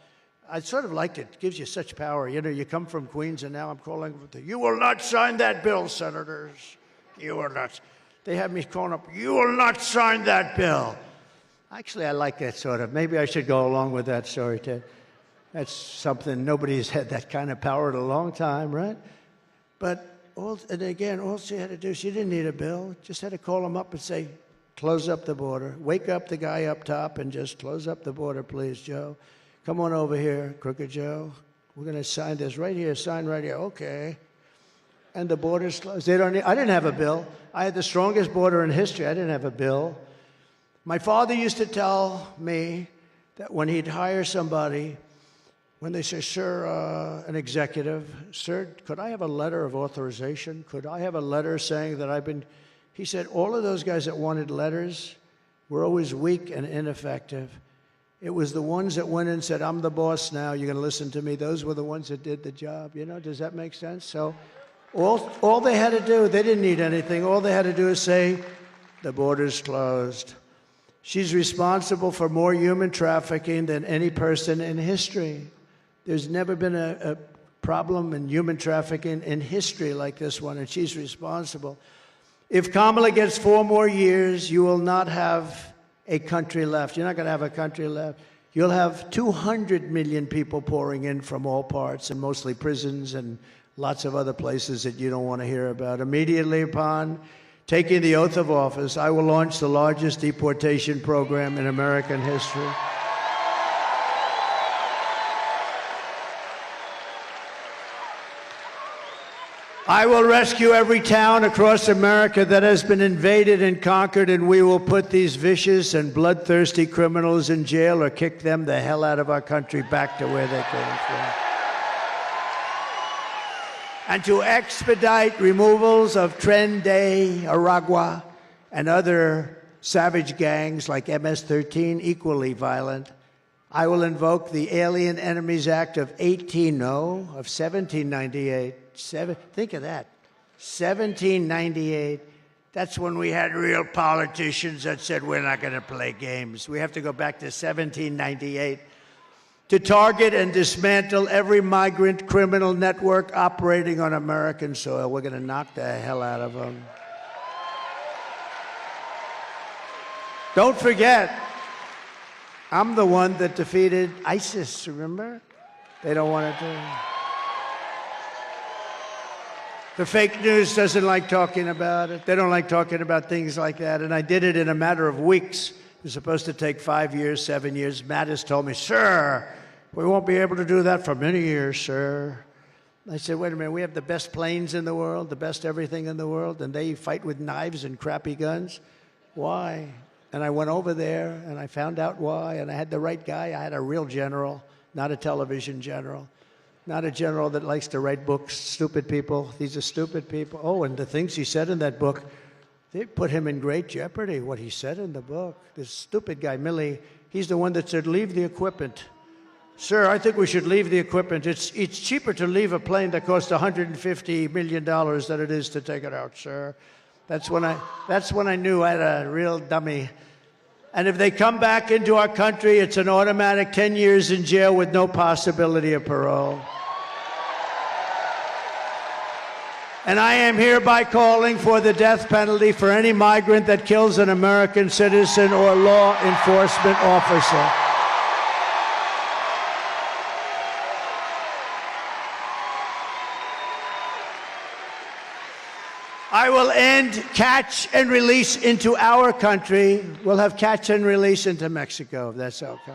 I sort of liked it. It gives you such power. You know, you come from Queens, and now I'm calling, you will not sign that bill, senators. You will not. They have me calling up, you will not sign that bill. Actually, I like that sort of. Maybe I should go along with that story, Ted. That's something, nobody's had that kind of power in a long time, right? But, all she had to do, she didn't need a bill. Just had to call them up and say, close up the border. Wake up the guy up top and just close up the border, please, Joe. Come on over here, Crooked Joe. We're going to sign this right here, sign right here. Okay. And the border's closed. I didn't have a bill. I had the strongest border in history. I didn't have a bill. My father used to tell me that when he'd hire somebody, when they say, sir, an executive, sir, could I have a letter of authorization? Could I have a letter saying that I've been... He said all of those guys that wanted letters were always weak and ineffective. It was the ones that went in and said, I'm the boss now, you're going to listen to me. Those were the ones that did the job. You know, does that make sense? So all they had to do, they didn't need anything. All they had to do is say, the border's closed. She's responsible for more human trafficking than any person in history. There's never been a problem in human trafficking in history like this one, and she's responsible. If Kamala gets 4 more years, you will not have a country left. You're not going to have a country left. You'll have 200 million people pouring in from all parts, and mostly prisons and lots of other places that you don't want to hear about. Immediately upon taking the oath of office, I will launch the largest deportation program in American history. I will rescue every town across America that has been invaded and conquered, and we will put these vicious and bloodthirsty criminals in jail or kick them the hell out of our country back to where they came from. And to expedite removals of Tren de Aragua and other savage gangs like MS-13, equally violent, I will invoke the Alien Enemies Act of 1798. Think of that, 1798. That's when we had real politicians that said, we're not going to play games. We have to go back to 1798 to target and dismantle every migrant criminal network operating on American soil. We're going to knock the hell out of them. Don't forget, I'm the one that defeated ISIS, remember? They don't want to do it. The fake news doesn't like talking about it. They don't like talking about things like that. And I did it in a matter of weeks. It was supposed to take 5 years, 7 years. Mattis told me, sir, we won't be able to do that for many years, sir. I said, wait a minute, we have the best planes in the world, the best everything in the world, and they fight with knives and crappy guns? Why? And I went over there, and I found out why, and I had the right guy. I had a real general, not a television general. Not a general that likes to write books, stupid people. These are stupid people. Oh, and the things he said in that book, they put him in great jeopardy, what he said in the book. This stupid guy, Milley, he's the one that said, leave the equipment. Sir, I think we should leave the equipment. It's cheaper to leave a plane that costs $150 million than it is to take it out, sir. That's when I knew I had a real dummy. And if they come back into our country, it's an automatic 10 years in jail with no possibility of parole. And I am hereby calling for the death penalty for any migrant that kills an American citizen or law enforcement officer. I will end catch and release into our country. We'll have catch and release into Mexico, if that's okay.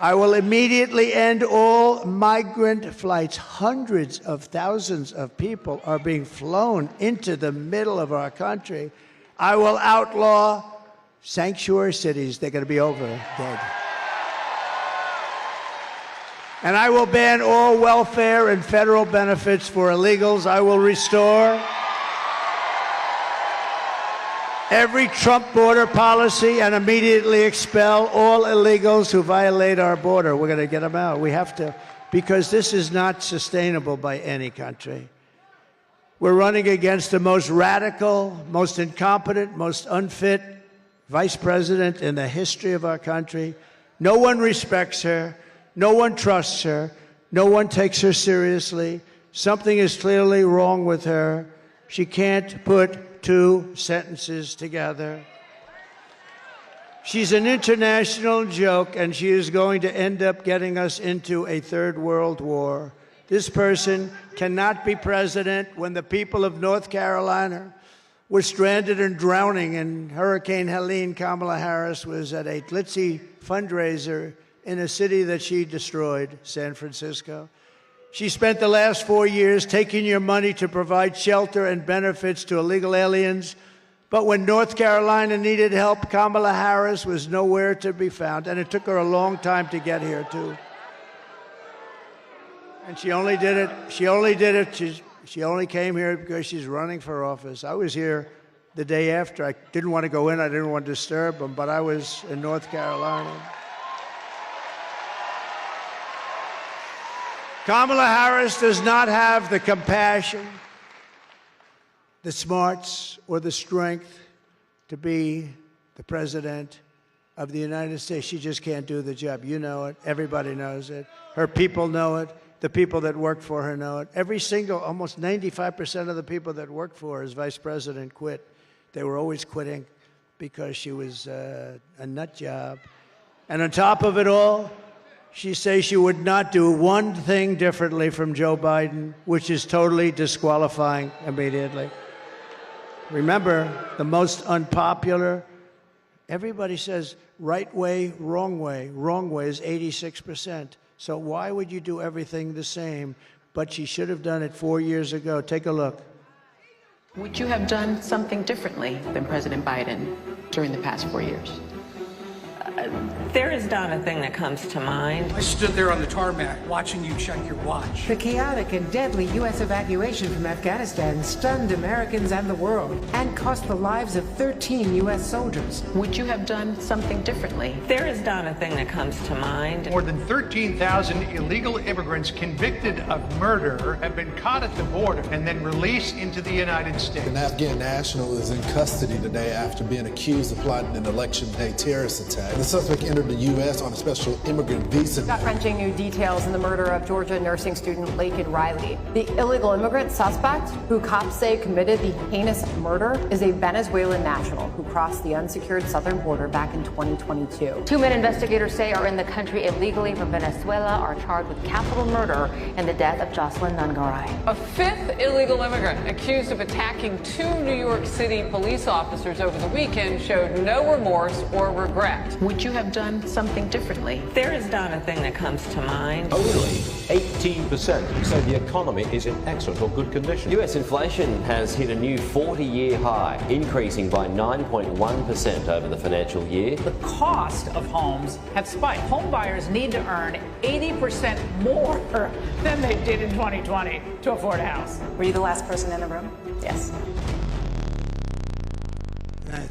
I will immediately end all migrant flights. Hundreds of thousands of people are being flown into the middle of our country. I will outlaw sanctuary cities. They're going to be over, dead. And I will ban all welfare and federal benefits for illegals. I will restore every Trump border policy and immediately expel all illegals who violate our border. We're going to get them out. We have to, because this is not sustainable by any country. We're running against the most radical, most incompetent, most unfit vice president in the history of our country. No one respects her. No one trusts her. No one takes her seriously. Something is clearly wrong with her. She can't put two sentences together. She's an international joke, and she is going to end up getting us into a third world war. This person cannot be president when the people of North Carolina were stranded and drowning in Hurricane Helene. Kamala Harris was at a glitzy fundraiser in a city that she destroyed, San Francisco. She spent the last 4 years taking your money to provide shelter and benefits to illegal aliens. But when North Carolina needed help, Kamala Harris was nowhere to be found. And it took her a long time to get here, too. And she only did it. She only came here because she's running for office. I was here the day after. I didn't want to go in. I didn't want to disturb them, but I was in North Carolina. Kamala Harris does not have the compassion, the smarts, or the strength to be the president of the United States. She just can't do the job. You know it. Everybody knows it. Her people know it. The people that work for her know it. Every single, almost 95% of the people that work for her as vice president quit. They were always quitting because she was a nut job. And on top of it all, she says she would not do one thing differently from Joe Biden, which is totally disqualifying immediately. Remember, the most unpopular, everybody says right way. Wrong way is 86%. So why would you do everything the same? But she should have done it 4 years ago. Take a look. Would you have done something differently than President Biden during the past 4 years? There is not a thing that comes to mind. I stood there on the tarmac watching you check your watch. The chaotic and deadly U.S. evacuation from Afghanistan stunned Americans and the world and cost the lives of 13 U.S. soldiers. Would you have done something differently? There is not a thing that comes to mind. More than 13,000 illegal immigrants convicted of murder have been caught at the border and then released into the United States. An Afghan national is in custody today after being accused of plotting an election day terrorist attack. The suspect entered the U.S. on a special immigrant visa. Gut-wrenching new details in the murder of Georgia nursing student Laken Riley. The illegal immigrant suspect, who cops say committed the heinous murder, is a Venezuelan national who crossed the unsecured southern border back in 2022. 2 men investigators say are in the country illegally from Venezuela are charged with capital murder in the death of Jocelyn Nungaray. A fifth illegal immigrant accused of attacking 2 New York City police officers over the weekend showed no remorse or regret. Would you have done something differently? There is not a thing that comes to mind. Only 18% say the economy is in excellent or good condition. US inflation has hit a new 40-year high, increasing by 9.1% over the financial year. The cost of homes have spiked. Home buyers need to earn 80% more than they did in 2020 to afford a house. Were you the last person in the room? Yes.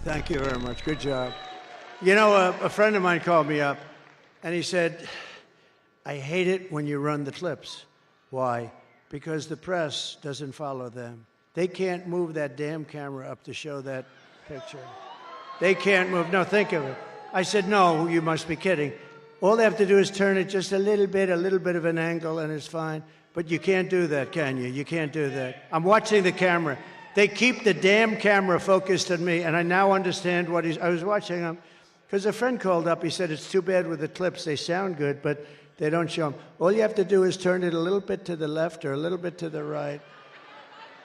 Thank you very much. Good job. You know, a friend of mine called me up, and he said, I hate it when you run the clips. Why? Because the press doesn't follow them. They can't move that damn camera up to show that picture. They can't move. No, think of it. I said, no, you must be kidding. All they have to do is turn it just a little bit of an angle, and it's fine. But you can't do that, can you? You can't do that. I'm watching the camera. They keep the damn camera focused on me, and I now understand what I was watching them. Because a friend called up, he said, it's too bad with the clips. They sound good, but they don't show them. All you have to do is turn it a little bit to the left or a little bit to the right.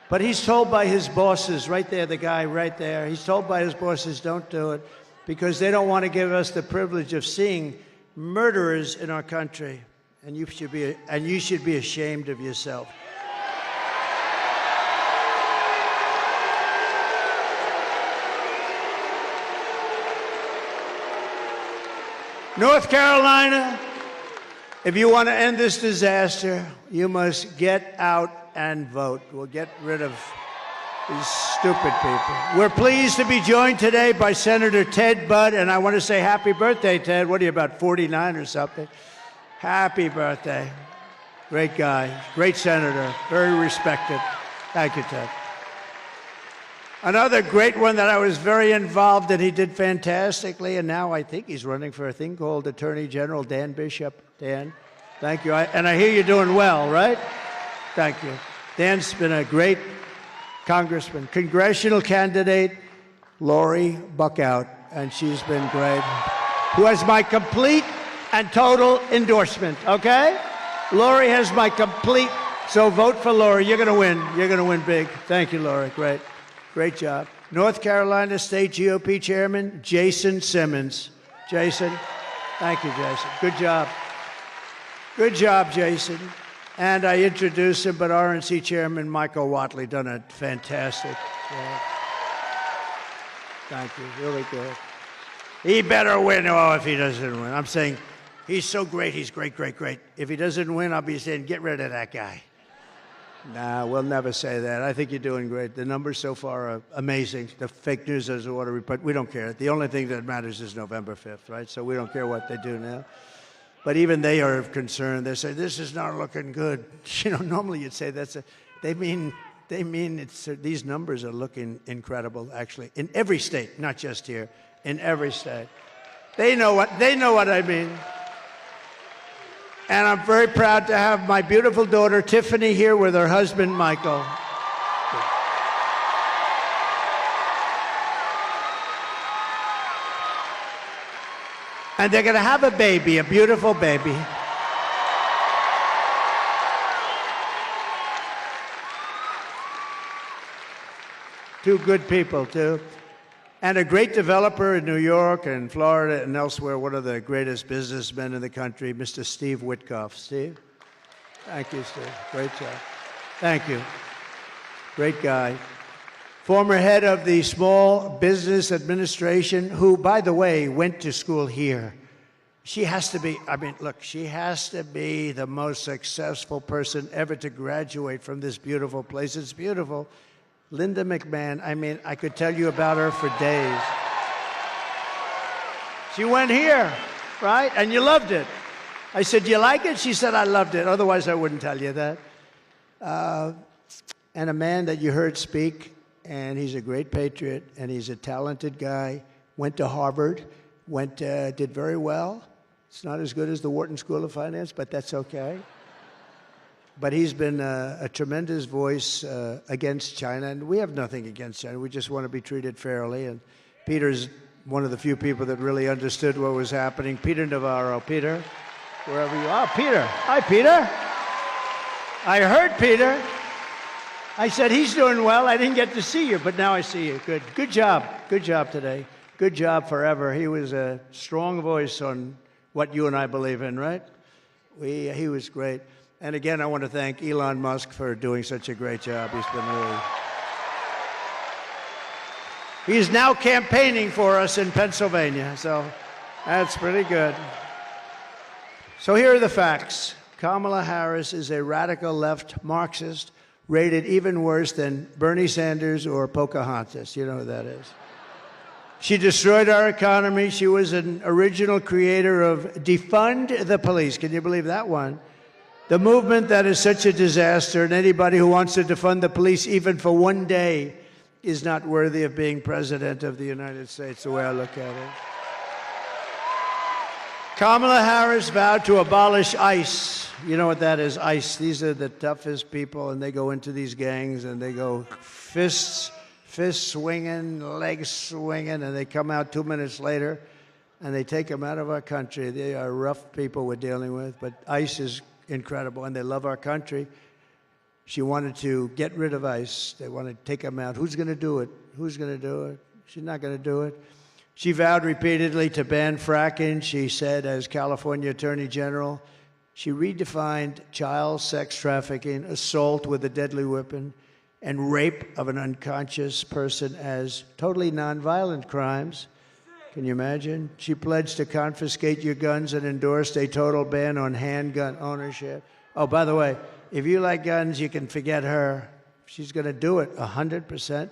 But he's told by his bosses, right there, the guy right there, he's told by his bosses, don't do it, because they don't want to give us the privilege of seeing murderers in our country. And you should be ashamed of yourself. North Carolina, if you want to end this disaster, you must get out and vote. We'll get rid of these stupid people. We're pleased to be joined today by Senator Ted Budd, and I want to say happy birthday, Ted. What are you, about 49 or something? Happy birthday. Great guy, great senator, very respected. Thank you, Ted. Another great one that I was very involved in, he did fantastically, and now I think he's running for a thing called Attorney General, Dan Bishop. Dan, thank you. And I hear you're doing well, right? Thank you. Dan's been a great Congressman, congressional candidate Lori Buckout, and she's been great, who has my complete and total endorsement, okay? Lori has my complete, so vote for Lori. You're going to win. You're going to win big. Thank you, Lori. Great. Great job. North Carolina State GOP Chairman Jason Simmons. Jason, thank you, Jason. Good job. Good job, Jason. And I introduced him, but RNC Chairman Michael Whatley done a fantastic job. Thank you. Really good. He better win. Oh, if he doesn't win. I'm saying he's so great. He's great, great, great. If he doesn't win, I'll be saying, get rid of that guy. Nah, we'll never say that. I think you're doing great. The numbers so far are amazing. The fake news as a water report, we don't care. The only thing that matters is November 5th, right? So we don't care what they do now. But even they are concerned. They say, this is not looking good. You know, normally you'd say they mean these numbers are looking incredible, actually, in every state, not just here, in every state. They know what I mean. And I'm very proud to have my beautiful daughter, Tiffany, here with her husband, Michael. And they're going to have a baby, a beautiful baby. Two good people, too. And a great developer in New York and Florida and elsewhere, one of the greatest businessmen in the country, Mr. Steve Witkoff. Steve? Thank you, Steve. Great job. Thank you. Great guy. Former head of the Small Business Administration, who, by the way, went to school here. She has to be, she has to be the most successful person ever to graduate from this beautiful place. It's beautiful. Linda McMahon, I could tell you about her for days. She went here, right? And you loved it. I said, do you like it? She said, I loved it. Otherwise, I wouldn't tell you that. And a man that you heard speak, and he's a great patriot, and he's a talented guy, went to Harvard, did very well. It's not as good as the Wharton School of Finance, but that's okay. But he's been a tremendous voice against China, and we have nothing against China. We just want to be treated fairly. And Peter's one of the few people that really understood what was happening. Peter Navarro. Peter, wherever you are. Peter. Hi, Peter. I heard Peter. I said, he's doing well. I didn't get to see you, but now I see you. Good. Good job. Good job today. Good job forever. He was a strong voice on what you and I believe in, right? He was great. And again, I want to thank Elon Musk for doing such a great job. He's now campaigning for us in Pennsylvania, so that's pretty good. So here are the facts. Kamala Harris is a radical left Marxist, rated even worse than Bernie Sanders or Pocahontas. You know who that is. She destroyed our economy. She was an original creator of Defund the Police. Can you believe that one? The movement that is such a disaster, and anybody who wants to defund the police even for one day is not worthy of being president of the United States, the way I look at it. Kamala Harris vowed to abolish ICE. You know what that is, ICE. These are the toughest people, and they go into these gangs, and they go fists swinging, legs swinging, and they come out 2 minutes later, and they take them out of our country. They are rough people we're dealing with, but ICE is incredible, and they love our country. She wanted to get rid of ICE. They want to take them out. Who's going to do it? Who's going to do it? She's not going to do it. She vowed repeatedly to ban fracking. She said, as California Attorney General, she redefined child sex trafficking, assault with a deadly weapon, and rape of an unconscious person as totally nonviolent crimes. Can you imagine? She pledged to confiscate your guns and endorsed a total ban on handgun ownership. Oh, by the way, if you like guns, you can forget her. She's going to do it 100%.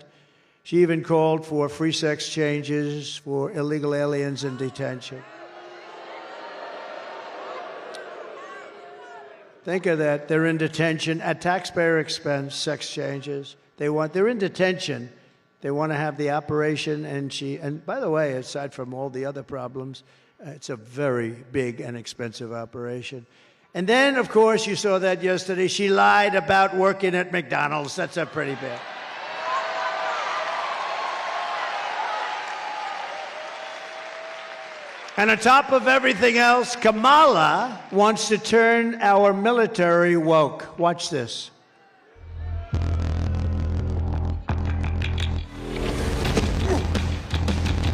She even called for free sex changes for illegal aliens in detention. Think of that. They're in detention at taxpayer expense, sex changes. They're in detention. They want to have the operation, and by the way, aside from all the other problems, it's a very big and expensive operation. And then, of course, you saw that yesterday. She lied about working at McDonald's. That's a pretty bad. And on top of everything else, Kamala wants to turn our military woke. Watch this.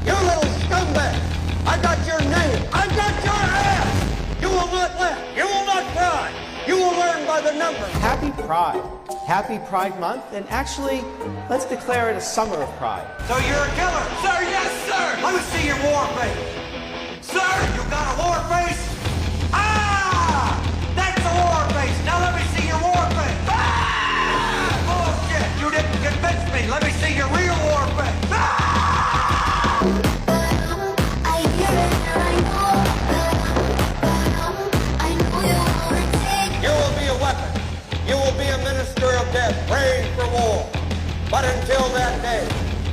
You little scumbag! I got your name! I got your ass! You will not laugh! You will not cry! You will learn by the numbers! Happy Pride. Happy Pride Month, and actually, let's declare it a summer of pride. So you're a killer? Sir, yes, sir! Let me see your war face! Sir, you got a war face? Ah! That's a war face! Now let me see your war face! Ah! Bullshit! You didn't convince me! Let me see your real war face! Ah! You will be a weapon. You will be a minister of death, praying for war. But until that day,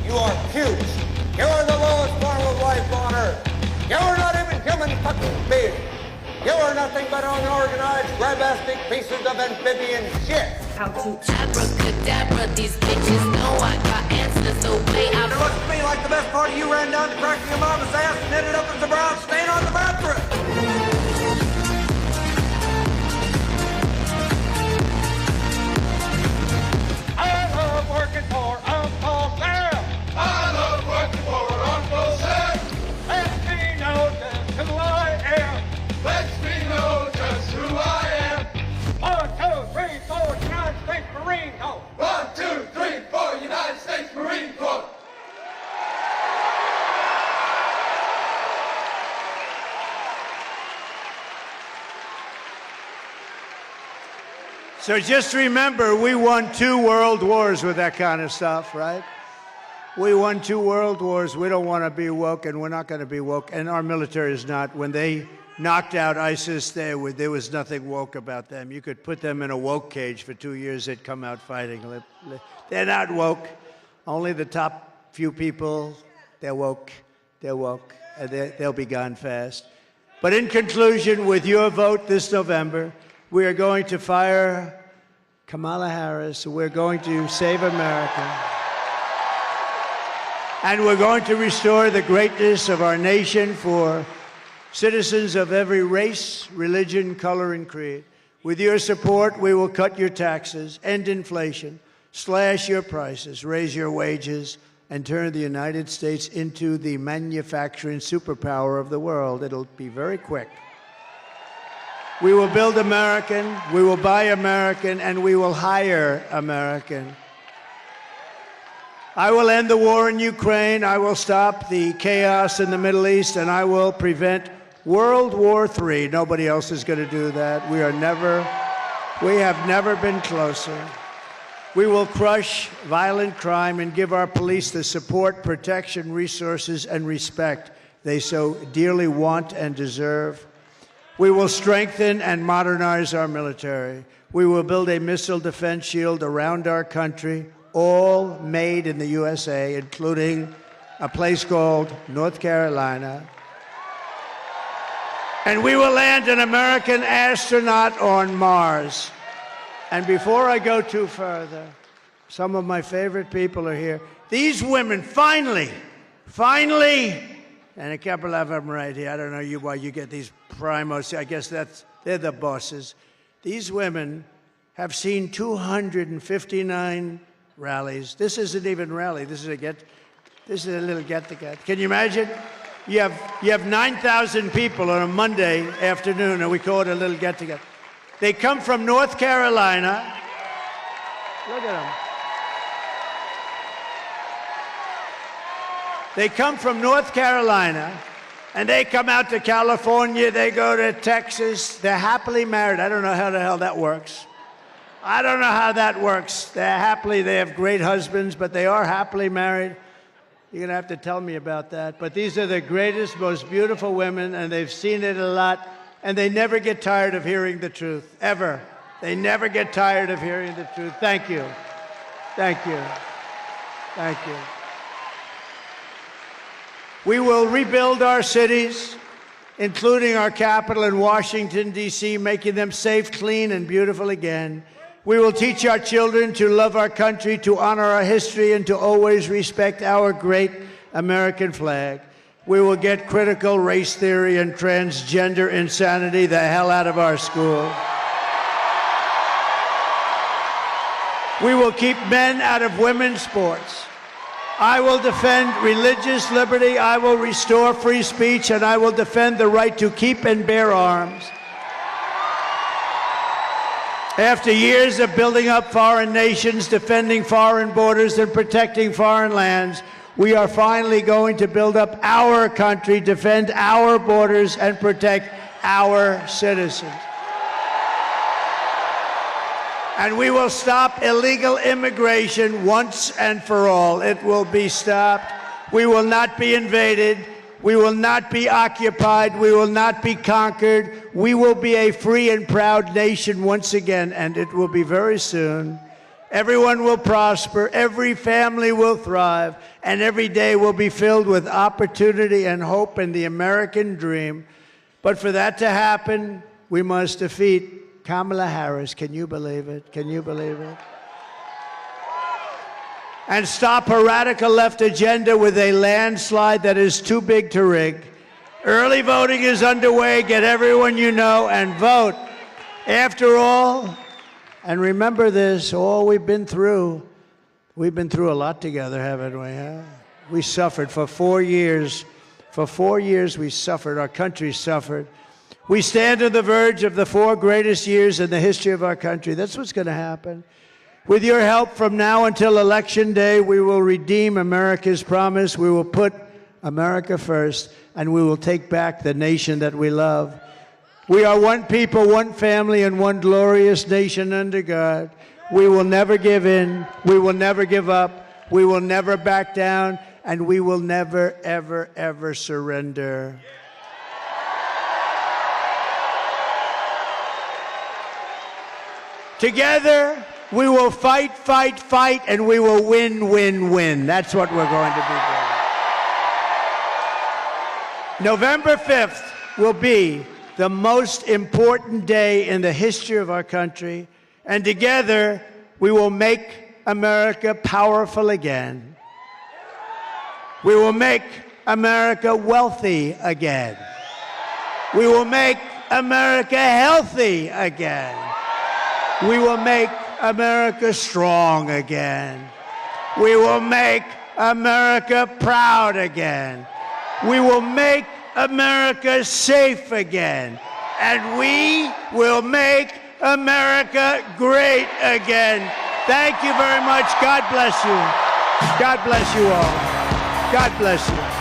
you are huge. You are the lowest form of life on earth. You are not even human fucking beings. You are nothing but unorganized, grabastic pieces of amphibian shit. How to abracadabra, these bitches know I got answers the way I... It looks to me like the best part of you ran down to cracking your mama's ass and ended up as a brown stain on the bathroom. I love working for Uncle Sam. I love working for Uncle Sam. Lets me know just who I am. Lets me know just who I am. 1, 2, 3, 4, United States Marine Corps. 1, 2, 3, 4, United States Marine Corps. So just remember, we won 2 world wars with that kind of stuff, right? We won 2 world wars. We don't want to be woke, and we're not going to be woke. And our military is not. When they knocked out ISIS, there was nothing woke about them. You could put them in a woke cage for 2 years, they'd come out fighting. They're not woke. Only the top few people, they're woke. They're woke. And they'll be gone fast. But in conclusion, with your vote this November, we are going to fire Kamala Harris. We're going to save America. And we're going to restore the greatness of our nation for citizens of every race, religion, color, and creed. With your support, we will cut your taxes, end inflation, slash your prices, raise your wages, and turn the United States into the manufacturing superpower of the world. It'll be very quick. We will build American, we will buy American, and we will hire American. I will end the war in Ukraine, I will stop the chaos in the Middle East, and I will prevent World War III. Nobody else is going to do that. We have never been closer. We will crush violent crime and give our police the support, protection, resources, and respect they so dearly want and deserve. We will strengthen and modernize our military. We will build a missile defense shield around our country, all made in the USA, including a place called North Carolina. And we will land an American astronaut on Mars. And before I go too further, some of my favorite people are here. These women finally, and a couple of them right here. I don't know why you get these primos. I guess they're the bosses. These women have seen 259 rallies. This isn't even rally. This is a little get-together. Can you imagine? You have 9,000 people on a Monday afternoon, and we call it a little get-together. They come from North Carolina. Look at them. They come from North Carolina, and they come out to California. They go to Texas. They're happily married. I don't know how the hell that works. I don't know how that works. They have great husbands, but they are happily married. You're going to have to tell me about that. But these are the greatest, most beautiful women, and they've seen it a lot, and they never get tired of hearing the truth, ever. They never get tired of hearing the truth. Thank you. Thank you. Thank you. We will rebuild our cities, including our capital in Washington, D.C., making them safe, clean, and beautiful again. We will teach our children to love our country, to honor our history, and to always respect our great American flag. We will get critical race theory and transgender insanity the hell out of our schools. We will keep men out of women's sports. I will defend religious liberty. I will restore free speech, and I will defend the right to keep and bear arms. After years of building up foreign nations, defending foreign borders, and protecting foreign lands, we are finally going to build up our country, defend our borders, and protect our citizens. And we will stop illegal immigration once and for all. It will be stopped. We will not be invaded. We will not be occupied. We will not be conquered. We will be a free and proud nation once again, and it will be very soon. Everyone will prosper. Every family will thrive. And every day will be filled with opportunity and hope and the American dream. But for that to happen, we must defeat Kamala Harris. Can you believe it? Can you believe it? And stop her radical left agenda with a landslide that is too big to rig. Early voting is underway. Get everyone you know and vote. After all, and remember this, all we've been through a lot together, haven't we? Huh? We suffered for 4 years. For 4 years we suffered. Our country suffered. We stand on the verge of the 4 greatest years in the history of our country. That's what's going to happen. With your help from now until Election Day, we will redeem America's promise. We will put America first, and we will take back the nation that we love. We are one people, one family, and one glorious nation under God. We will never give in. We will never give up. We will never back down, and we will never, ever, ever surrender. Together, we will fight, fight, fight, and we will win, win, win. That's what we're going to be doing. November 5th will be the most important day in the history of our country, and together, we will make America powerful again. We will make America wealthy again. We will make America healthy again. We will make America strong again. We will make America proud again. We will make America safe again. And we will make America great again. Thank you very much. God bless you. God bless you all. God bless you.